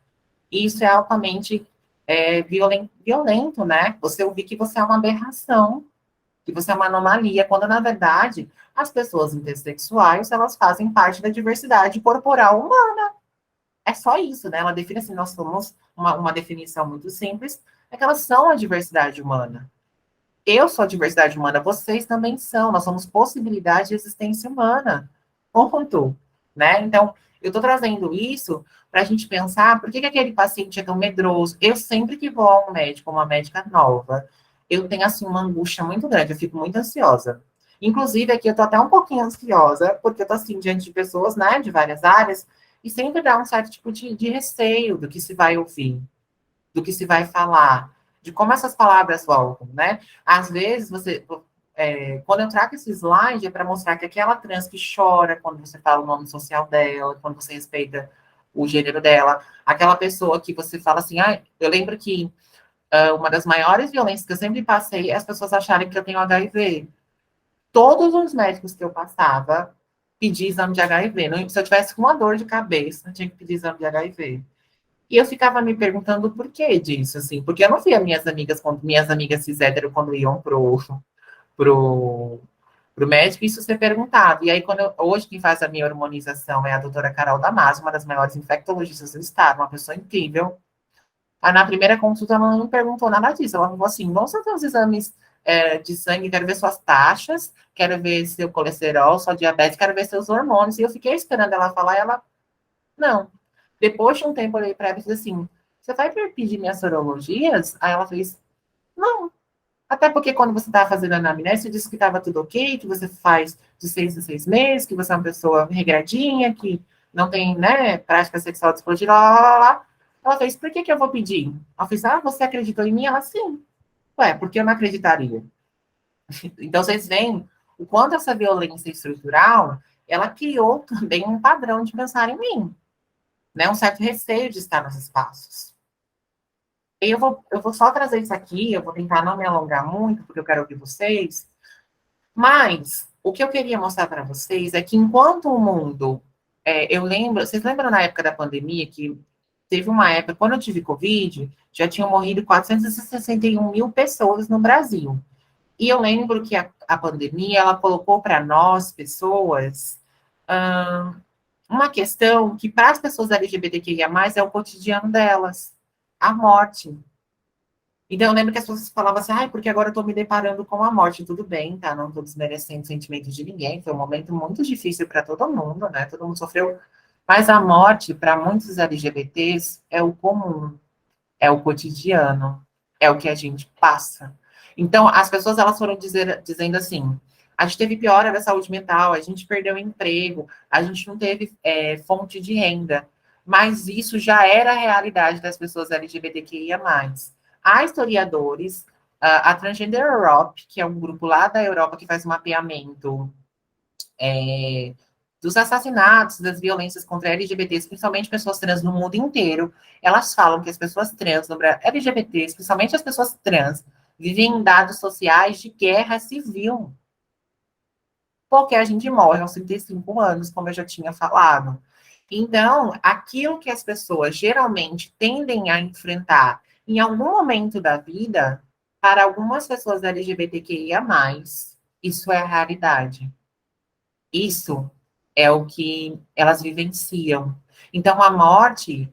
E isso é altamente violento, né? Você ouvir que você é uma aberração, que você é uma anomalia, quando, na verdade, as pessoas intersexuais, elas fazem parte da diversidade corporal humana. É só isso, né? Ela define assim, nós somos uma definição muito simples, é que elas são a diversidade humana. Eu sou a diversidade humana, vocês também são, nós somos possibilidade de existência humana. Ponto. Né? Então, eu estou trazendo isso para a gente pensar por que aquele paciente é tão medroso. Eu sempre que vou a um médico, uma médica nova, eu tenho, assim, uma angústia muito grande, eu fico muito ansiosa. Inclusive, aqui eu estou até um pouquinho ansiosa, porque eu estou, assim, diante de pessoas, né, de várias áreas, e sempre dá um certo tipo de receio do que se vai ouvir, do que se vai falar, de como essas palavras voltam, né? Às vezes, quando eu trago esse slide, é para mostrar que aquela trans que chora quando você fala o nome social dela, quando você respeita o gênero dela, aquela pessoa que você fala assim, eu lembro que uma das maiores violências que eu sempre passei é as pessoas acharem que eu tenho HIV. Todos os médicos que eu passava pediam exame de HIV. Se eu tivesse com uma dor de cabeça, eu tinha que pedir exame de HIV. E eu ficava me perguntando o porquê disso, assim, porque eu não via minhas amigas cis hétero, quando iam pro médico, isso ser perguntado. E aí, hoje, quem faz a minha hormonização é a doutora Carol Damasio, uma das maiores infectologistas do estado, uma pessoa incrível. Aí, na primeira consulta, ela não perguntou nada disso. Ela falou assim, não só tem os exames de sangue, quero ver suas taxas, quero ver seu colesterol, sua diabetes, quero ver seus hormônios. E eu fiquei esperando ela falar, e ela, não. Depois de um tempo, eu olhei para ela e disse assim, você vai pedir minhas sorologias? Aí ela fez, não. Até porque quando você estava fazendo a anamnese, você disse que estava tudo ok, que você faz de 6 em 6 meses, que você é uma pessoa regradinha, que não tem, né, prática sexual desprotegida, lá. Ela fez, por que eu vou pedir? Ela fez, você acreditou em mim? Ela, sim. Ué, por que eu não acreditaria? Então, vocês veem o quanto essa violência estrutural, ela criou também um padrão de pensar em mim, né, um certo receio de estar nos espaços. Eu vou só trazer isso aqui, eu vou tentar não me alongar muito, porque eu quero ouvir vocês, mas o que eu queria mostrar para vocês é que enquanto o mundo, vocês lembram na época da pandemia que teve uma época, quando eu tive Covid, já tinham morrido 461 mil pessoas no Brasil. E eu lembro que a pandemia, ela colocou para nós, pessoas, uma questão que para as pessoas LGBTQIA+, é o cotidiano delas, a morte. Então, eu lembro que as pessoas falavam assim, porque agora eu estou me deparando com a morte. Tudo bem, tá? Não estou desmerecendo sentimentos de ninguém. Foi um momento muito difícil para todo mundo, né? Todo mundo sofreu. Mas a morte, para muitos LGBTs, é o comum, é o cotidiano, é o que a gente passa. Então, as pessoas, elas foram dizendo assim, a gente teve piora da saúde mental, a gente perdeu emprego, a gente não teve fonte de renda. Mas isso já era a realidade das pessoas LGBTQIA+. Há historiadores, a Transgender Europe, que é um grupo lá da Europa que faz um mapeamento dos assassinatos, das violências contra LGBTs, principalmente pessoas trans no mundo inteiro, elas falam que as pessoas trans, LGBTs, principalmente as pessoas trans, vivem em dados sociais de guerra civil. Porque a gente morre aos 35 anos, como eu já tinha falado. Então, aquilo que as pessoas geralmente tendem a enfrentar em algum momento da vida, para algumas pessoas LGBTQIA+, isso é a realidade. Isso é o que elas vivenciam. Então, a morte,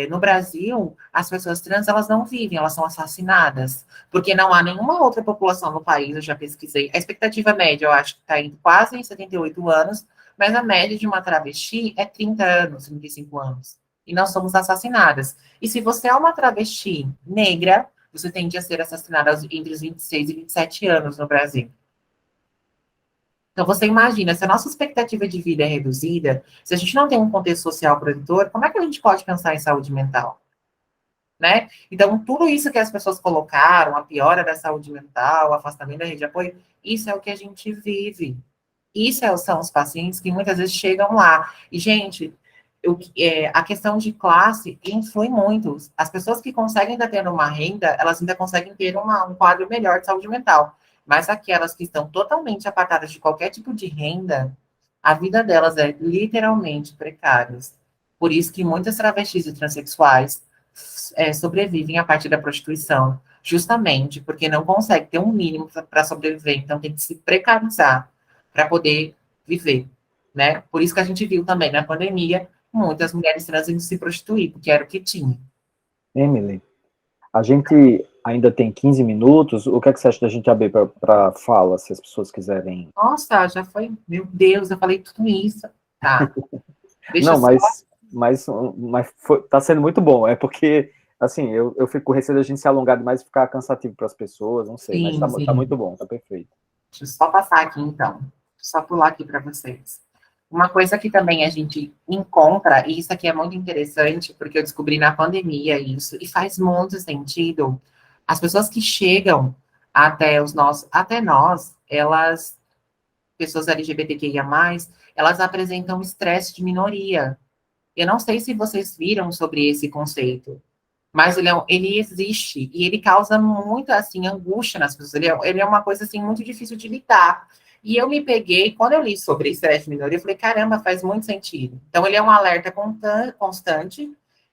no Brasil, as pessoas trans, elas não vivem, elas são assassinadas, porque não há nenhuma outra população no país, eu já pesquisei, a expectativa média, eu acho que está em quase 78 anos, mas a média de uma travesti é 30 anos, 35 anos. E nós somos assassinadas. E se você é uma travesti negra, você tende a ser assassinada entre os 26 e 27 anos no Brasil. Então, você imagina, se a nossa expectativa de vida é reduzida, se a gente não tem um contexto social produtor, como é que a gente pode pensar em saúde mental? Né? Então, tudo isso que as pessoas colocaram, a piora da saúde mental, o afastamento da rede de apoio, isso é o que a gente vive. São os pacientes que muitas vezes chegam lá. E, gente, a questão de classe influi muito. As pessoas que conseguem ainda ter uma renda, elas ainda conseguem ter um quadro melhor de saúde mental. Mas aquelas que estão totalmente apartadas de qualquer tipo de renda, a vida delas é literalmente precária. Por isso que muitas travestis e transexuais sobrevivem a partir da prostituição, justamente porque não conseguem ter um mínimo para sobreviver, então tem que se precarizar para poder viver, né? Por isso que a gente viu também na pandemia muitas mulheres trans indo se prostituir, porque era o que tinha. Emily, a gente ainda tem 15 minutos, o que é que você acha da gente abrir para fala, se as pessoas quiserem? Nossa, já foi, meu Deus, eu falei tudo isso. Tá. Deixa Não, eu mas tá sendo muito bom, é porque, assim, eu fico com receio da gente se alongar demais e ficar cansativo para as pessoas, não sei, mas tá muito bom, tá perfeito. Deixa eu só passar aqui, então. Só pular aqui para vocês. Uma coisa que também a gente encontra, e isso aqui é muito interessante, porque eu descobri na pandemia isso, e faz muito sentido. As pessoas que chegam até nós, elas, pessoas LGBTQIA+, elas apresentam estresse de minoria. Eu não sei se vocês viram sobre esse conceito, mas ele existe, e ele causa muita, assim, angústia nas pessoas. Ele é uma coisa, assim, muito difícil de lidar. E eu me peguei, quando eu li sobre estresse de minoria, eu falei, caramba, faz muito sentido. Então, ele é um alerta constante,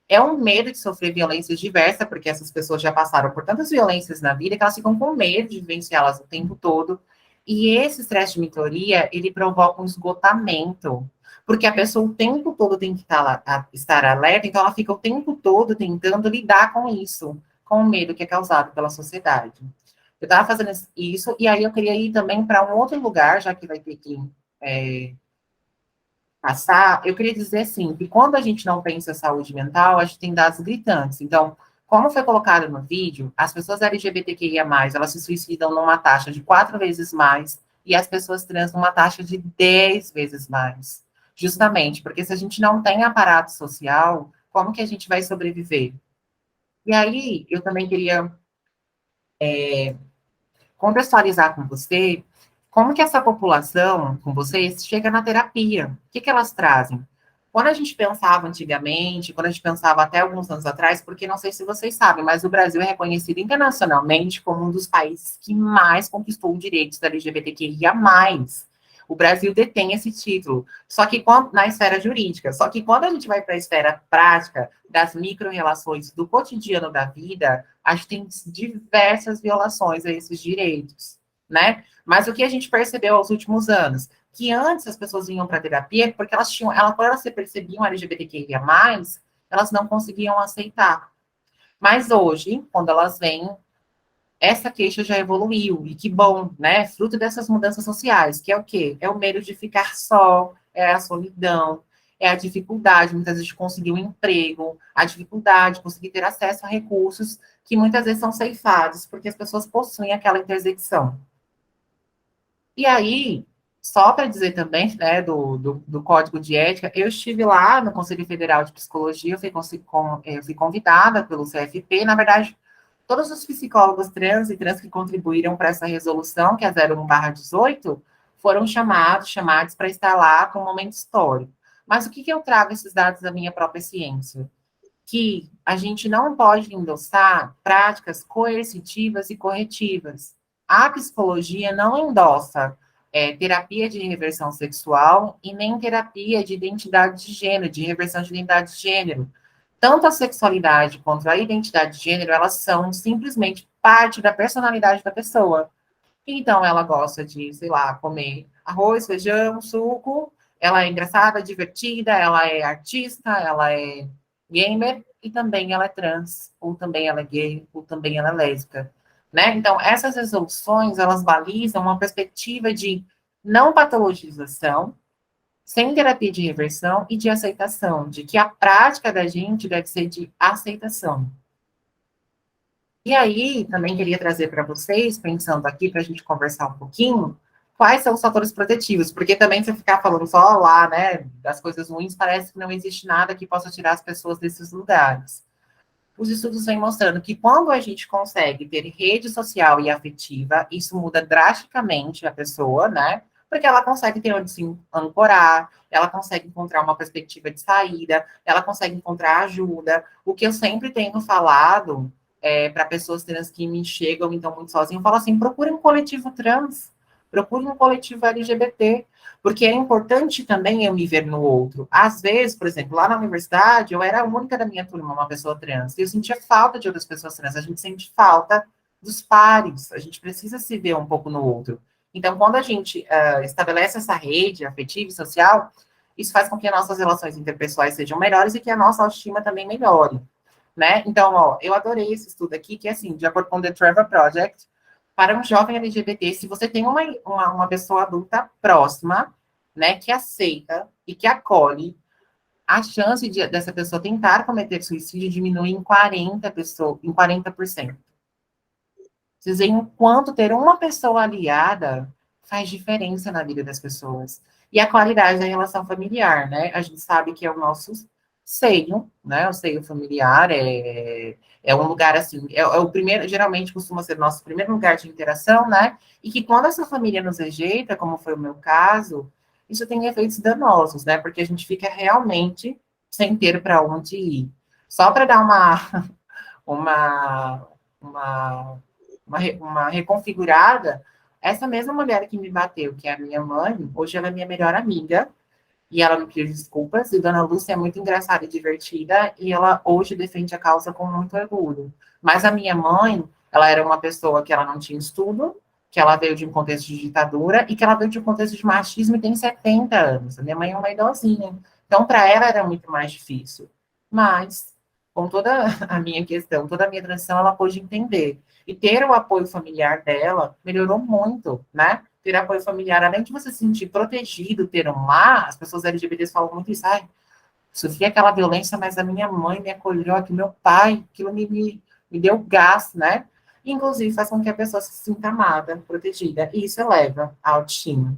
é um medo de sofrer violências diversas, porque essas pessoas já passaram por tantas violências na vida que elas ficam com medo de vivenciá-las o tempo todo. E esse estresse de minoria, ele provoca um esgotamento, porque a pessoa o tempo todo tem que estar alerta, então ela fica o tempo todo tentando lidar com isso, com o medo que é causado pela sociedade. Eu estava fazendo isso, e aí eu queria ir também para um outro lugar, já que vai ter que passar, eu queria dizer assim, que quando a gente não pensa em saúde mental, a gente tem dados gritantes. Então, como foi colocado no vídeo, as pessoas LGBTQIA+, elas se suicidam numa taxa de 4 vezes mais, e as pessoas trans numa taxa de 10 vezes mais. Justamente, porque se a gente não tem aparato social, como que a gente vai sobreviver? E aí, eu também queria contextualizar com você como que essa população, com vocês, chega na terapia. O que elas trazem? Quando a gente pensava antigamente, quando a gente pensava até alguns anos atrás, porque não sei se vocês sabem, mas o Brasil é reconhecido internacionalmente como um dos países que mais conquistou direitos da LGBTQIA+. O Brasil detém esse título, só que na esfera jurídica. Só que quando a gente vai para a esfera prática, das micro-relações do cotidiano da vida, a gente tem diversas violações a esses direitos, né? Mas o que a gente percebeu aos últimos anos? Que antes as pessoas vinham para terapia porque quando elas se percebiam LGBTQIA+, elas não conseguiam aceitar. Mas hoje, quando elas vêm, essa queixa já evoluiu, e que bom, né? Fruto dessas mudanças sociais, que é o quê? É o medo de ficar só, é a solidão, é a dificuldade, muitas vezes, de conseguir um emprego, a dificuldade de conseguir ter acesso a recursos que muitas vezes são ceifados, porque as pessoas possuem aquela intersecção. E aí, só para dizer também, né, do Código de Ética, eu estive lá no Conselho Federal de Psicologia, eu fui convidada pelo CFP, na verdade, todos os psicólogos trans e trans que contribuíram para essa resolução, que é 01/18, foram chamados para estar lá para um momento histórico. Mas o que eu trago esses dados da minha própria ciência? Que a gente não pode endossar práticas coercitivas e corretivas. A psicologia não endossa terapia de reversão sexual e nem terapia de identidade de gênero, de reversão de identidade de gênero. Tanto a sexualidade quanto a identidade de gênero, elas são simplesmente parte da personalidade da pessoa. Então, ela gosta de, sei lá, comer arroz, feijão, suco, ela é engraçada, divertida, ela é artista, ela é gamer, e também ela é trans, ou também ela é gay, ou também ela é lésbica, né? Então, essas resoluções, elas balizam uma perspectiva de não patologização, sem terapia de reversão e de aceitação, de que a prática da gente deve ser de aceitação. E aí, também queria trazer para vocês, pensando aqui, para a gente conversar um pouquinho, quais são os fatores protetivos, porque também se eu ficar falando só lá, né, das coisas ruins, parece que não existe nada que possa tirar as pessoas desses lugares. Os estudos vêm mostrando que quando a gente consegue ter rede social e afetiva, isso muda drasticamente a pessoa, né? Porque ela consegue ter onde se ancorar, ela consegue encontrar uma perspectiva de saída, ela consegue encontrar ajuda. O que eu sempre tenho falado para pessoas trans que me chegam, então, muito sozinhas, eu falo assim, procure um coletivo trans, procure um coletivo LGBT, porque é importante também eu me ver no outro. Às vezes, por exemplo, lá na universidade, eu era a única da minha turma, uma pessoa trans, e eu sentia falta de outras pessoas trans, a gente sente falta dos pares, a gente precisa se ver um pouco no outro. Então, quando a gente estabelece essa rede afetiva e social, isso faz com que as nossas relações interpessoais sejam melhores e que a nossa autoestima também melhore, né? Então, ó, eu adorei esse estudo aqui, que é assim, de acordo com o The Trevor Project, para um jovem LGBT, se você tem uma pessoa adulta próxima, né, que aceita e que acolhe, a chance dessa pessoa tentar cometer suicídio diminui em 40%. Vocês veem o quanto ter uma pessoa aliada faz diferença na vida das pessoas. E a qualidade da relação familiar, né? A gente sabe que é o nosso seio, né? O seio familiar é um lugar assim, é o primeiro, geralmente costuma ser o nosso primeiro lugar de interação, né? E que quando essa família nos rejeita, como foi o meu caso, isso tem efeitos danosos, né? Porque a gente fica realmente sem ter para onde ir. Só para dar uma, uma uma reconfigurada, essa mesma mulher que me bateu, que é a minha mãe, hoje ela é minha melhor amiga, e ela me pediu desculpas, e Dona Lúcia é muito engraçada e divertida, e ela hoje defende a causa com muito orgulho. Mas a minha mãe, ela era uma pessoa que ela não tinha estudo, que ela veio de um contexto de ditadura, e que ela veio de um contexto de machismo e tem 70 anos. A minha mãe é uma idosinha. Então, para ela era muito mais difícil. Mas, com toda a minha questão, toda a minha transição, ela pôde entender. E ter o apoio familiar dela melhorou muito, né? Ter apoio familiar, além de você se sentir protegido, ter um lar, as pessoas LGBTs falam muito isso, ai, sofri aquela violência, mas a minha mãe me acolheu, aqui meu pai, aquilo me deu gás, né? E, inclusive, faz com que a pessoa se sinta amada, protegida, e isso eleva a autoestima.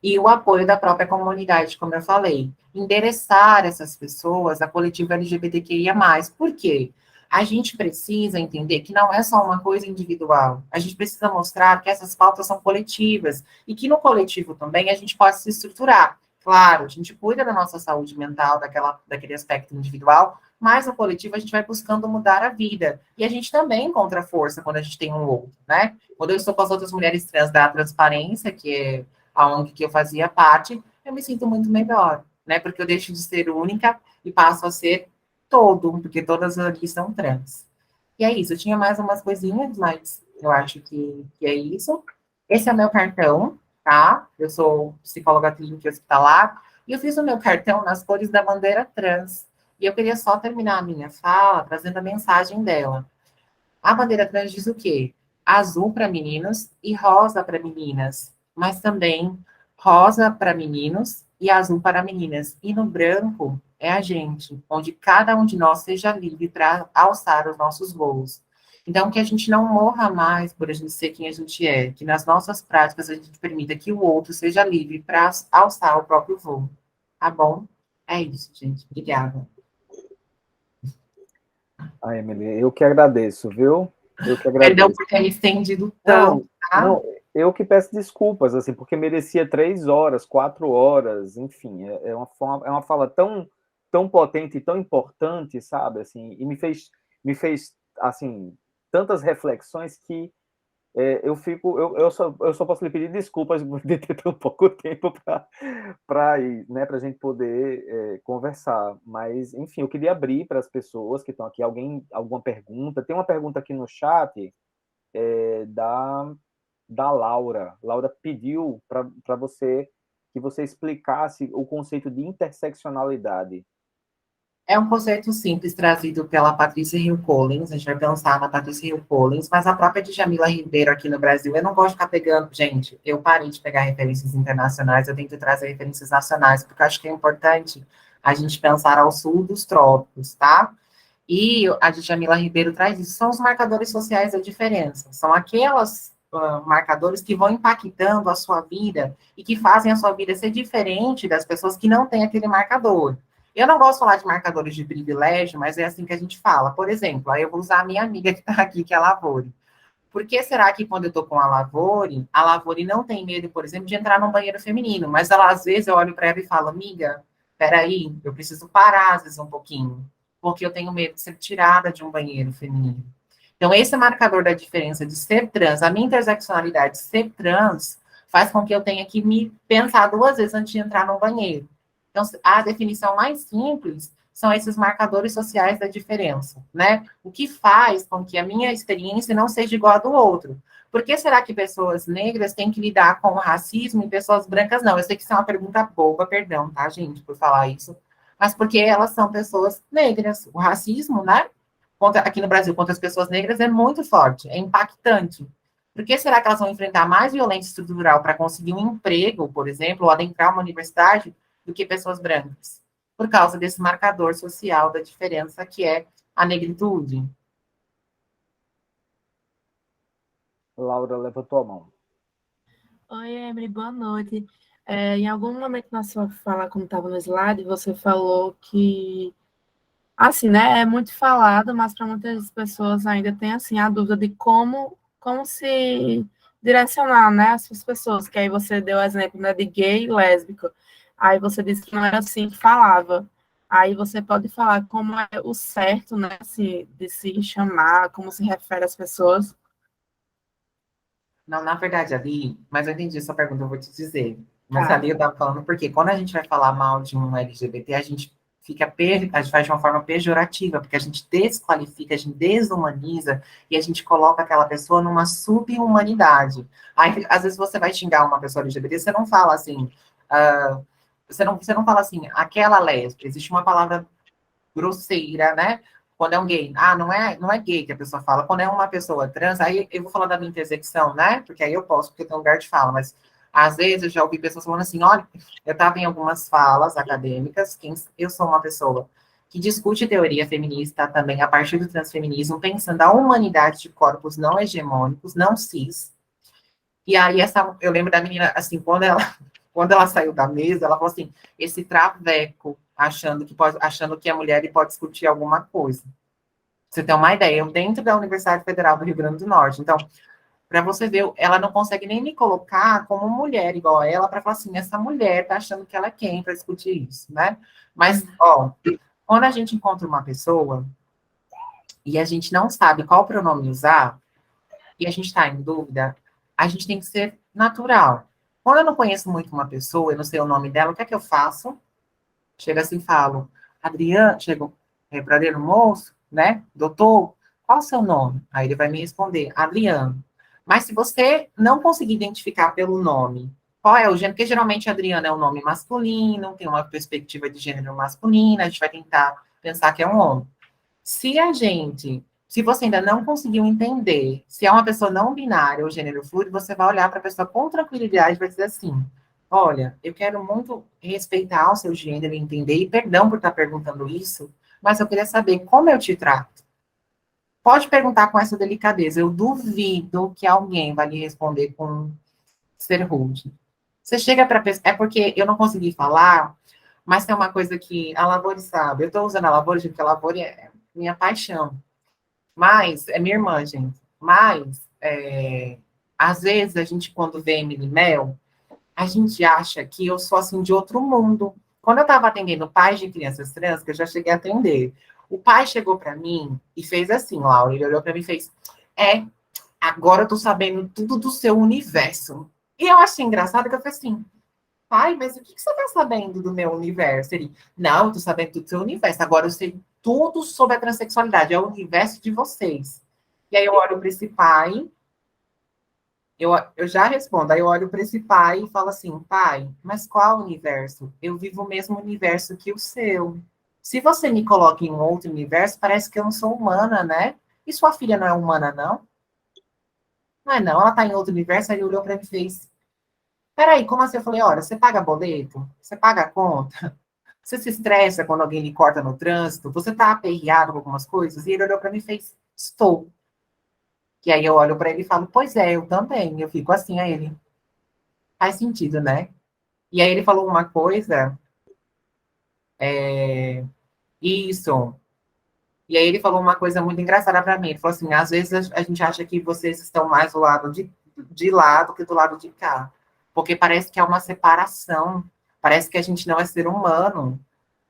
E o apoio da própria comunidade, como eu falei. Endereçar essas pessoas a coletivo LGBTQIA+. Por quê? A gente precisa entender que não é só uma coisa individual. A gente precisa mostrar que essas pautas são coletivas e que no coletivo também a gente pode se estruturar. Claro, a gente cuida da nossa saúde mental, daquele aspecto individual, mas no coletivo a gente vai buscando mudar a vida. E a gente também encontra força quando a gente tem um outro, né? Quando eu estou com as outras mulheres trans da Transparência, que é a ONG que eu fazia parte, eu me sinto muito melhor, né? Porque eu deixo de ser única e passo a ser todo, porque todas ali são trans. E é isso, eu tinha mais umas coisinhas, mas eu acho que é isso. Esse é o meu cartão, tá? Eu sou psicóloga clínica hospitalar, e eu fiz o meu cartão nas cores da bandeira trans. E eu queria só terminar a minha fala trazendo a mensagem dela. A bandeira trans diz o quê? Azul para meninos e rosa para meninas, mas também rosa para meninos e azul para meninas. E no branco é a gente, onde cada um de nós seja livre para alçar os nossos voos. Então, que a gente não morra mais por a gente ser quem a gente é, que nas nossas práticas a gente permita que o outro seja livre para alçar o próprio voo. Tá bom? É isso, gente. Obrigada. Ah, Emily, eu que agradeço, viu? Eu que Perdão agradeço. por ter me estendido Não, tanto, tá? não, eu que peço desculpas, assim, porque merecia 3 horas, 4 horas, enfim, é uma fala tão potente e tão importante, sabe, assim, e me fez, assim, tantas reflexões que eu só posso lhe pedir desculpas por ter tão pouco tempo para ir, né, para a gente poder conversar. Mas, enfim, eu queria abrir para as pessoas que estão aqui. Alguma pergunta? Tem uma pergunta aqui no chat da Laura. Laura pediu para você que você explicasse o conceito de interseccionalidade. É um conceito simples trazido pela Patrícia Hill Collins, a gente vai pensar na Patrícia Hill Collins, mas a própria Djamila Ribeiro aqui no Brasil, eu não gosto de ficar pegando, gente, eu parei de pegar referências internacionais, eu tento trazer referências nacionais, porque eu acho que é importante a gente pensar ao sul dos trópicos, tá? E a Djamila Ribeiro traz isso, são os marcadores sociais da diferença, são aquelas marcadores que vão impactando a sua vida e que fazem a sua vida ser diferente das pessoas que não têm aquele marcador. Eu não gosto de falar de marcadores de privilégio, mas é assim que a gente fala. Por exemplo, aí eu vou usar a minha amiga que está aqui, que é a Lavore. Por que será que quando eu estou com a Lavore não tem medo, por exemplo, de entrar num banheiro feminino? Mas ela, às vezes, eu olho para ela e falo, amiga, peraí, eu preciso parar, às vezes, um pouquinho, porque eu tenho medo de ser tirada de um banheiro feminino. Então, esse marcador da diferença de ser trans, a minha interseccionalidade de ser trans, faz com que eu tenha que me pensar 2 vezes antes de entrar no banheiro. Então, a definição mais simples são esses marcadores sociais da diferença, né? O que faz com que a minha experiência não seja igual à do outro. Por que será que pessoas negras têm que lidar com o racismo e pessoas brancas não? Eu sei que isso é uma pergunta boba, perdão, tá, gente, por falar isso. Mas porque elas são pessoas negras. O racismo, né? Aqui no Brasil, contra as pessoas negras é muito forte, é impactante. Por que será que elas vão enfrentar mais violência estrutural para conseguir um emprego, por exemplo, ou adentrar uma universidade, do que pessoas brancas? Por causa desse marcador social da diferença que é a negritude. Laura levantou a mão. Oi, Emily, boa noite. Em algum momento na sua fala, como estava no slide, você falou que, assim, né, é muito falado, mas para muitas pessoas ainda tem, assim, a dúvida de como se direcionar, né, essas pessoas, que aí você deu o exemplo, né, de gay e lésbico, aí você disse que não era assim que falava, aí você pode falar como é o certo, né, assim, de se chamar, como se refere às pessoas. Não, na verdade, ali, mas eu entendi a sua pergunta, eu vou te dizer. Mas Tá. ali eu estava falando porque quando a gente vai falar mal de um LGBT, a gente a gente faz de uma forma pejorativa, porque a gente desqualifica, a gente desumaniza e a gente coloca aquela pessoa numa subhumanidade. Aí, às vezes, você vai xingar uma pessoa LGBT, você não fala assim, você não fala assim, aquela lésbica, existe uma palavra grosseira, né? Quando é um gay. Ah, não é gay que a pessoa fala. Quando é uma pessoa trans, aí eu vou falar da minha intersecção, né? Porque aí eu posso, porque tem um lugar de fala, mas às vezes eu já ouvi pessoas falando assim, olha, eu estava em algumas falas acadêmicas, que eu sou uma pessoa que discute teoria feminista também a partir do transfeminismo, pensando a humanidade de corpos não hegemônicos, não cis. E aí eu lembro da menina, assim, quando ela saiu da mesa, ela falou assim, esse traveco, achando que a mulher pode discutir alguma coisa. Você tem uma ideia, eu dentro da Universidade Federal do Rio Grande do Norte. Então, para você ver, ela não consegue nem me colocar como mulher igual a ela, para falar assim, essa mulher tá achando que ela é quem para discutir isso, né? Mas, ó, quando a gente encontra uma pessoa e a gente não sabe qual pronome usar, e a gente está em dúvida, a gente tem que ser natural. Quando eu não conheço muito uma pessoa, eu não sei o nome dela, o que é que eu faço? Chego assim e falo, Adriano, chego, verdadeiro moço, né? Doutor, qual o seu nome? Aí ele vai me responder, Adriano. Mas se você não conseguir identificar pelo nome, qual é o gênero? Porque geralmente Adriano é um nome masculino, tem uma perspectiva de gênero masculina, a gente vai tentar pensar que é um homem. Se você ainda não conseguiu entender se é uma pessoa não binária ou gênero fluido, você vai olhar para a pessoa com tranquilidade e vai dizer assim, olha, eu quero muito respeitar o seu gênero e entender, e perdão por estar perguntando isso, mas eu queria saber como eu te trato. Pode perguntar com essa delicadeza, eu duvido que alguém vai lhe responder com ser rude. Você chega para a pessoa, é porque eu não consegui falar, mas tem uma coisa que a Lavore sabe, eu estou usando a Lavore porque a Lavore é minha paixão, mas, é minha irmã, gente, mas, às vezes, a gente, quando vê Emily Mel, a gente acha que eu sou, assim, de outro mundo. Quando eu estava atendendo pais de crianças trans, que eu já cheguei a atender, o pai chegou para mim e fez assim, Laura, ele olhou para mim e fez, agora eu tô sabendo tudo do seu universo. E eu achei engraçado que eu falei assim, pai, mas o que você tá sabendo do meu universo? Ele, não, eu tô sabendo tudo do seu universo, agora eu sei tudo sobre a transexualidade, é o universo de vocês. E aí eu olho para esse pai, eu já respondo, aí eu olho para esse pai e falo assim, pai, mas qual universo? Eu vivo o mesmo universo que o seu. Se você me coloca em um outro universo, parece que eu não sou humana, né? E sua filha não é humana, não? Não é não, ela tá em outro universo, aí ele olhou para mim e fez, peraí, como assim? Eu falei, olha, você paga boleto? Você paga a conta? Você se estressa quando alguém lhe corta no trânsito? Você tá aperreado com algumas coisas? E ele olhou para mim e fez, estou. E aí eu olho para ele e falo, pois é, eu também. Eu fico assim a ele. Faz sentido, né? E aí ele falou uma coisa, isso. E aí ele falou uma coisa muito engraçada para mim. Ele falou assim, às vezes a gente acha que vocês estão mais do lado de lá do que do lado de cá. Porque parece que é uma separação. Parece que a gente não é ser humano,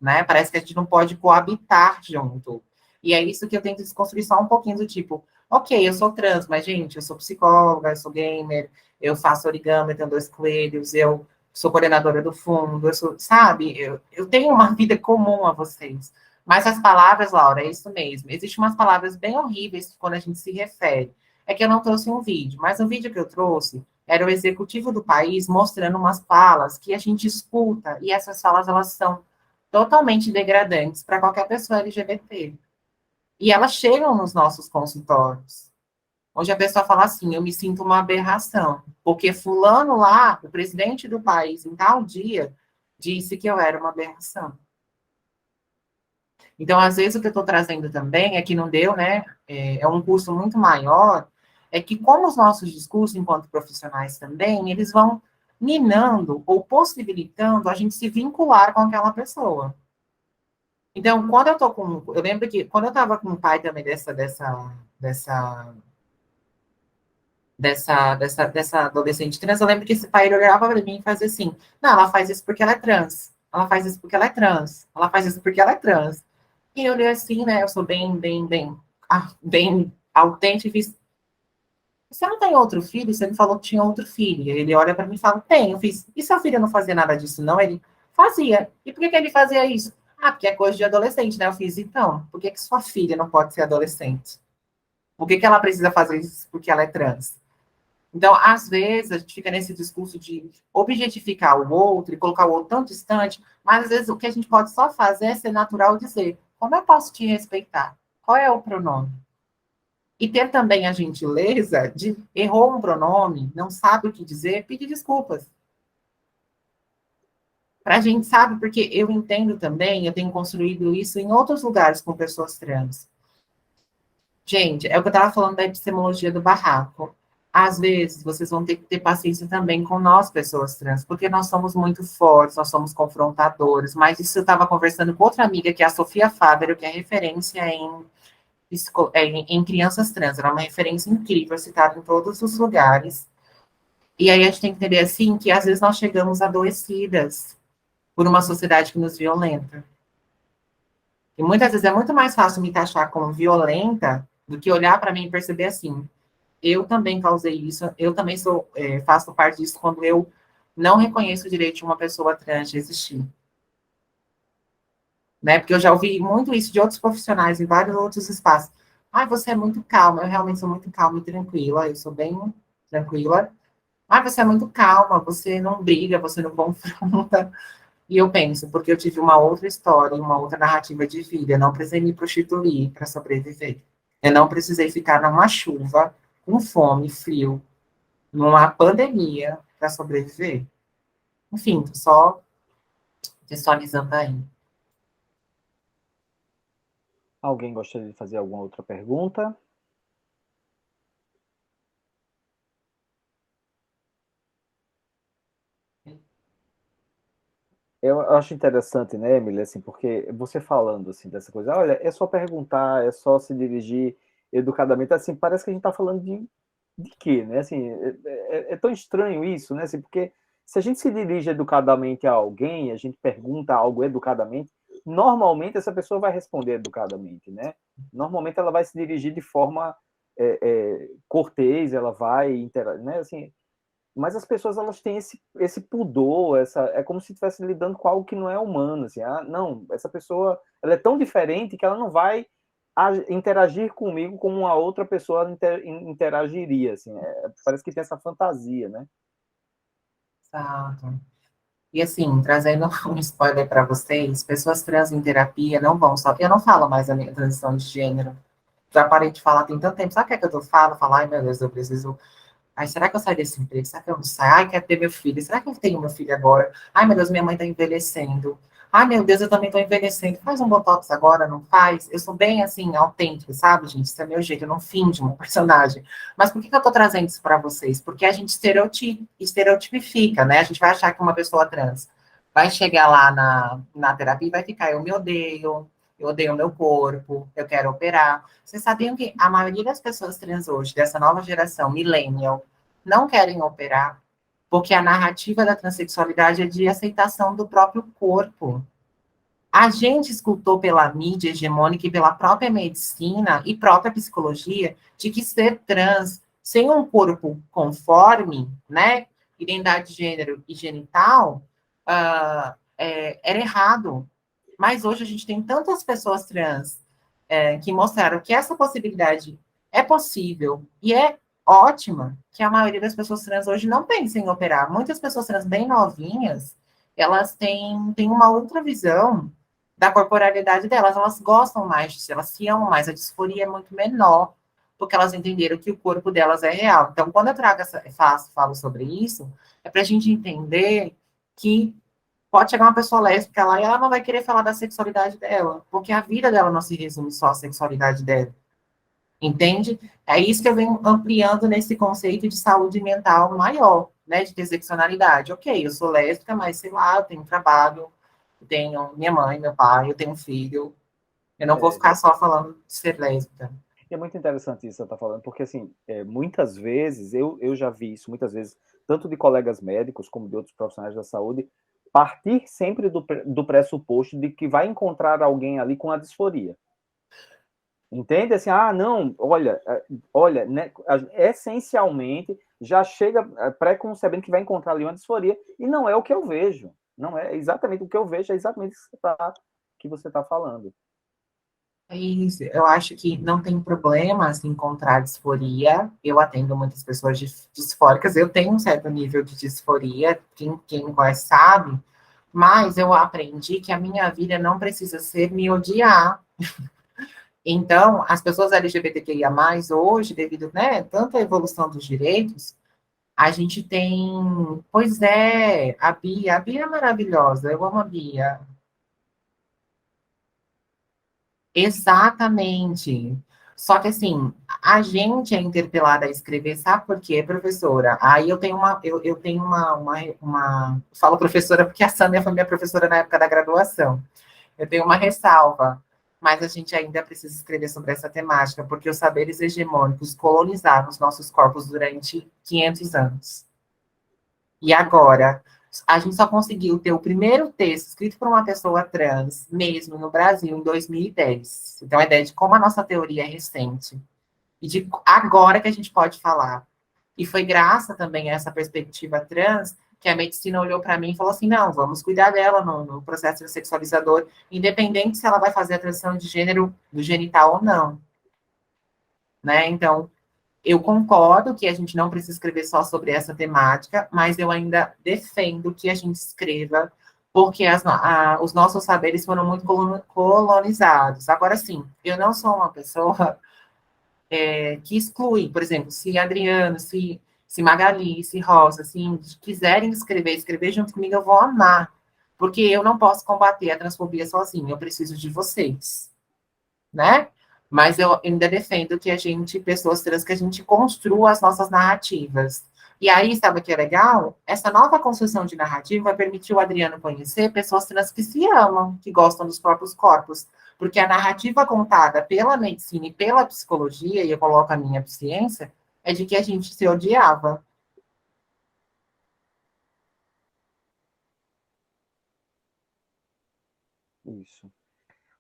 né? Parece que a gente não pode coabitar junto. E é isso que eu tento desconstruir só um pouquinho do tipo, ok, eu sou trans, mas, gente, eu sou psicóloga, eu sou gamer, eu faço origami, eu tenho 2 coelhos, eu sou coordenadora do fundo, eu sou, sabe? Eu tenho uma vida comum a vocês. Mas as palavras, Laura, é isso mesmo. Existem umas palavras bem horríveis quando a gente se refere. É que eu não trouxe um vídeo, mas o vídeo que eu trouxe era o executivo do país mostrando umas falas que a gente escuta, e essas falas, elas são totalmente degradantes para qualquer pessoa LGBT. E elas chegam nos nossos consultórios. Onde a pessoa fala assim, eu me sinto uma aberração, porque fulano lá, o presidente do país, em tal dia, disse que eu era uma aberração. Então, às vezes, o que eu estou trazendo também é que não deu, né? É um curso muito maior, é que como os nossos discursos, enquanto profissionais também, eles vão minando ou possibilitando a gente se vincular com aquela pessoa. Então, quando eu tô com. Eu lembro que quando eu estava com o pai também dessa adolescente trans, eu lembro que esse pai ele olhava para mim e fazia assim: não, ela faz isso porque ela é trans. Ela faz isso porque ela é trans. Ela faz isso porque ela é trans. E eu olhei assim, né? Eu sou bem autêntica e fiz. Você não tem outro filho? Você me falou que tinha outro filho. Ele olha para mim e fala: tem. Eu fiz. E seu filho não fazia nada disso, não? Ele fazia. E por que ele fazia isso? Ah, porque é coisa de adolescente, né? Eu fiz, então, por que sua filha não pode ser adolescente? Por que ela precisa fazer isso porque ela é trans? Então, às vezes, a gente fica nesse discurso de objetificar o outro e colocar o outro tão distante, mas às vezes o que a gente pode só fazer é ser natural e dizer, como eu posso te respeitar? Qual é o pronome? E ter também a gentileza de errou um pronome, não sabe o que dizer, pedir desculpas. Para a gente, sabe, porque eu entendo também, eu tenho construído isso em outros lugares com pessoas trans. Gente, é o que eu estava falando da epistemologia do barraco. Às vezes, vocês vão ter que ter paciência também com nós, pessoas trans, porque nós somos muito fortes, nós somos confrontadores, mas isso eu estava conversando com outra amiga, que é a Sofia Fávero, que é referência em crianças trans, ela é uma referência incrível, citada em todos os lugares. E aí a gente tem que entender, assim, que às vezes nós chegamos adoecidas por uma sociedade que nos violenta. E muitas vezes é muito mais fácil me taxar como violenta do que olhar para mim e perceber assim, eu também causei isso, eu também faço parte disso quando eu não reconheço o direito de uma pessoa trans de existir. Né? Porque eu já ouvi muito isso de outros profissionais em vários outros espaços. Ah, você é muito calma, eu realmente sou muito calma e tranquila, eu sou bem tranquila. Ah, você é muito calma, você não briga, você não confronta. E eu penso, porque eu tive uma outra história, uma outra narrativa de vida, eu não precisei me prostituir para sobreviver. Eu não precisei ficar numa chuva, com fome, frio, numa pandemia para sobreviver. Enfim, tô só visualizando aí. Alguém gostaria de fazer alguma outra pergunta? Eu acho interessante, né, Emília, assim, porque você falando assim dessa coisa, olha, é só perguntar, é só se dirigir educadamente, assim, parece que a gente está falando de quê, né? Assim, é tão estranho isso, né? Assim, porque se a gente se dirige educadamente a alguém, a gente pergunta algo educadamente, normalmente essa pessoa vai responder educadamente, né? Normalmente ela vai se dirigir de forma cortês, ela vai interagir, né? Assim, mas as pessoas elas têm esse pudor, é como se estivesse lidando com algo que não é humano, assim, não, essa pessoa ela é tão diferente que ela não vai interagir comigo como uma outra pessoa interagiria, assim, parece que tem essa fantasia, né? Exato. E assim, trazendo um spoiler para vocês, pessoas trans em terapia não vão só. Eu não falo mais a minha transição de gênero. Já parei de falar tem tanto tempo. Sabe o que é que eu falo? Falar, ai meu Deus, eu preciso. Ai, será que eu saio desse emprego? Será que eu não saio? Ai, quero ter meu filho. Será que eu tenho meu filho agora? Ai, meu Deus, minha mãe está envelhecendo. Ai, meu Deus, eu também estou envelhecendo. Faz um botox agora, não faz? Eu sou bem, assim, autêntica, sabe, gente? Isso é meu jeito, eu não finjo uma personagem. Mas por que eu estou trazendo isso para vocês? Porque a gente estereotipifica, né? A gente vai achar que uma pessoa trans vai chegar lá na terapia e vai ficar, eu odeio o meu corpo, eu quero operar. Vocês sabiam que a maioria das pessoas trans hoje, dessa nova geração, millennial, não querem operar, porque a narrativa da transexualidade é de aceitação do próprio corpo. A gente escutou pela mídia hegemônica e pela própria medicina e própria psicologia de que ser trans sem um corpo conforme, né, identidade de gênero e genital, era errado. Mas hoje a gente tem tantas pessoas trans que mostraram que essa possibilidade é possível e é ótima, que a maioria das pessoas trans hoje não pensa em operar. Muitas pessoas trans bem novinhas, elas têm uma outra visão da corporalidade delas, elas gostam mais disso, elas se amam mais, a disforia é muito menor, porque elas entenderam que o corpo delas é real. Então, quando eu falo sobre isso, é para a gente entender que pode chegar uma pessoa lésbica lá e ela não vai querer falar da sexualidade dela, porque a vida dela não se resume só à sexualidade dela. Entende? É isso que eu venho ampliando nesse conceito de saúde mental maior, né? De interseccionalidade. Ok, eu sou lésbica, mas sei lá, eu tenho trabalho, eu tenho minha mãe, meu pai, eu tenho um filho. Eu não vou ficar só falando de ser lésbica. É muito interessante isso que você está falando, porque, assim, muitas vezes, eu já vi isso, muitas vezes, tanto de colegas médicos como de outros profissionais da saúde, partir sempre do pressuposto de que vai encontrar alguém ali com a disforia. Entende? Assim, não, olha, né, essencialmente, já chega pré-concebendo que vai encontrar ali uma disforia, e não é o que eu vejo. Não é exatamente o que eu vejo, é exatamente o que você tá falando. É isso. Eu acho que não tem problema se encontrar disforia. Eu atendo muitas pessoas disfóricas. Eu tenho um certo nível de disforia, quem me conhece sabe, mas eu aprendi que a minha vida não precisa ser me odiar. Então, as pessoas LGBTQIA+, hoje, devido, né, tanta evolução dos direitos, a gente tem, pois é, a Bia é maravilhosa, eu amo a Bia. Exatamente. Só que assim, a gente é interpelada a escrever, sabe por quê, professora? Aí eu tenho falo professora porque a Sâmia foi minha professora na época da graduação. Eu tenho uma ressalva, mas a gente ainda precisa escrever sobre essa temática, porque os saberes hegemônicos colonizaram os nossos corpos durante 500 anos. E agora, a gente só conseguiu ter o primeiro texto escrito por uma pessoa trans, mesmo no Brasil, em 2010. Então, a ideia de como a nossa teoria é recente. E de agora que a gente pode falar. E foi graças também a essa perspectiva trans que a medicina olhou para mim e falou assim, não, vamos cuidar dela no processo sexualizador, independente se ela vai fazer a transição de gênero, do genital ou não. Né? Então, eu concordo que a gente não precisa escrever só sobre essa temática, mas eu ainda defendo que a gente escreva, porque os nossos saberes foram muito colonizados. Agora, sim, eu não sou uma pessoa que exclui, por exemplo, se Adriano, se Magali, se Rosa, assim, quiserem escrever junto comigo, eu vou amar, porque eu não posso combater a transfobia sozinha, eu preciso de vocês, né? Mas eu ainda defendo que a gente, pessoas trans, que a gente construa as nossas narrativas. E aí, sabe o que é legal? Essa nova construção de narrativa vai permitir o Adriano conhecer pessoas trans que se amam, que gostam dos próprios corpos. Porque a narrativa contada pela medicina e pela psicologia, e eu coloco a minha ciência, é de que a gente se odiava. Isso.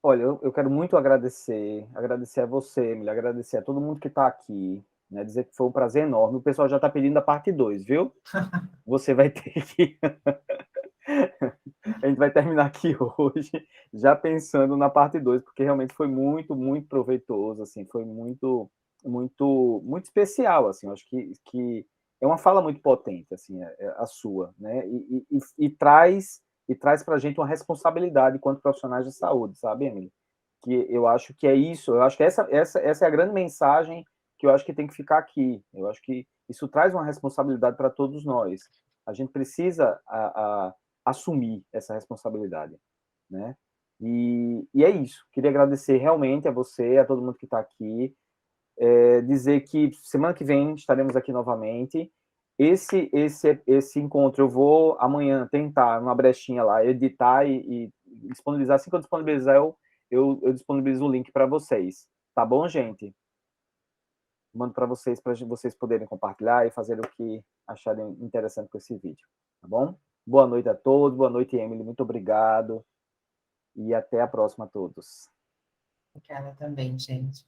Olha, eu quero muito agradecer a você, Emília, agradecer a todo mundo que está aqui, né, dizer que foi um prazer enorme. O pessoal já está pedindo a parte 2, viu? Você vai ter que... A gente vai terminar aqui hoje, já pensando na parte 2, porque realmente foi muito, muito proveitoso, assim, foi muito, muito, muito especial, assim, eu acho que é uma fala muito potente, assim, a sua, né? E traz para a gente uma responsabilidade enquanto profissionais de saúde, sabe, Emily? Que eu acho que é isso, eu acho que essa é a grande mensagem que eu acho que tem que ficar aqui. Eu acho que isso traz uma responsabilidade para todos nós. A gente precisa assumir essa responsabilidade, né? E é isso. Queria agradecer realmente a você, a todo mundo que está aqui, dizer que semana que vem estaremos aqui novamente. Esse encontro eu vou amanhã tentar, numa brechinha lá, editar e disponibilizar. Assim que eu disponibilizar, eu disponibilizo o link para vocês. Tá bom, gente? Mando para vocês poderem compartilhar e fazer o que acharem interessante com esse vídeo. Tá bom? Boa noite a todos. Boa noite, Emily. Muito obrigado. E até a próxima a todos. Obrigada também, gente.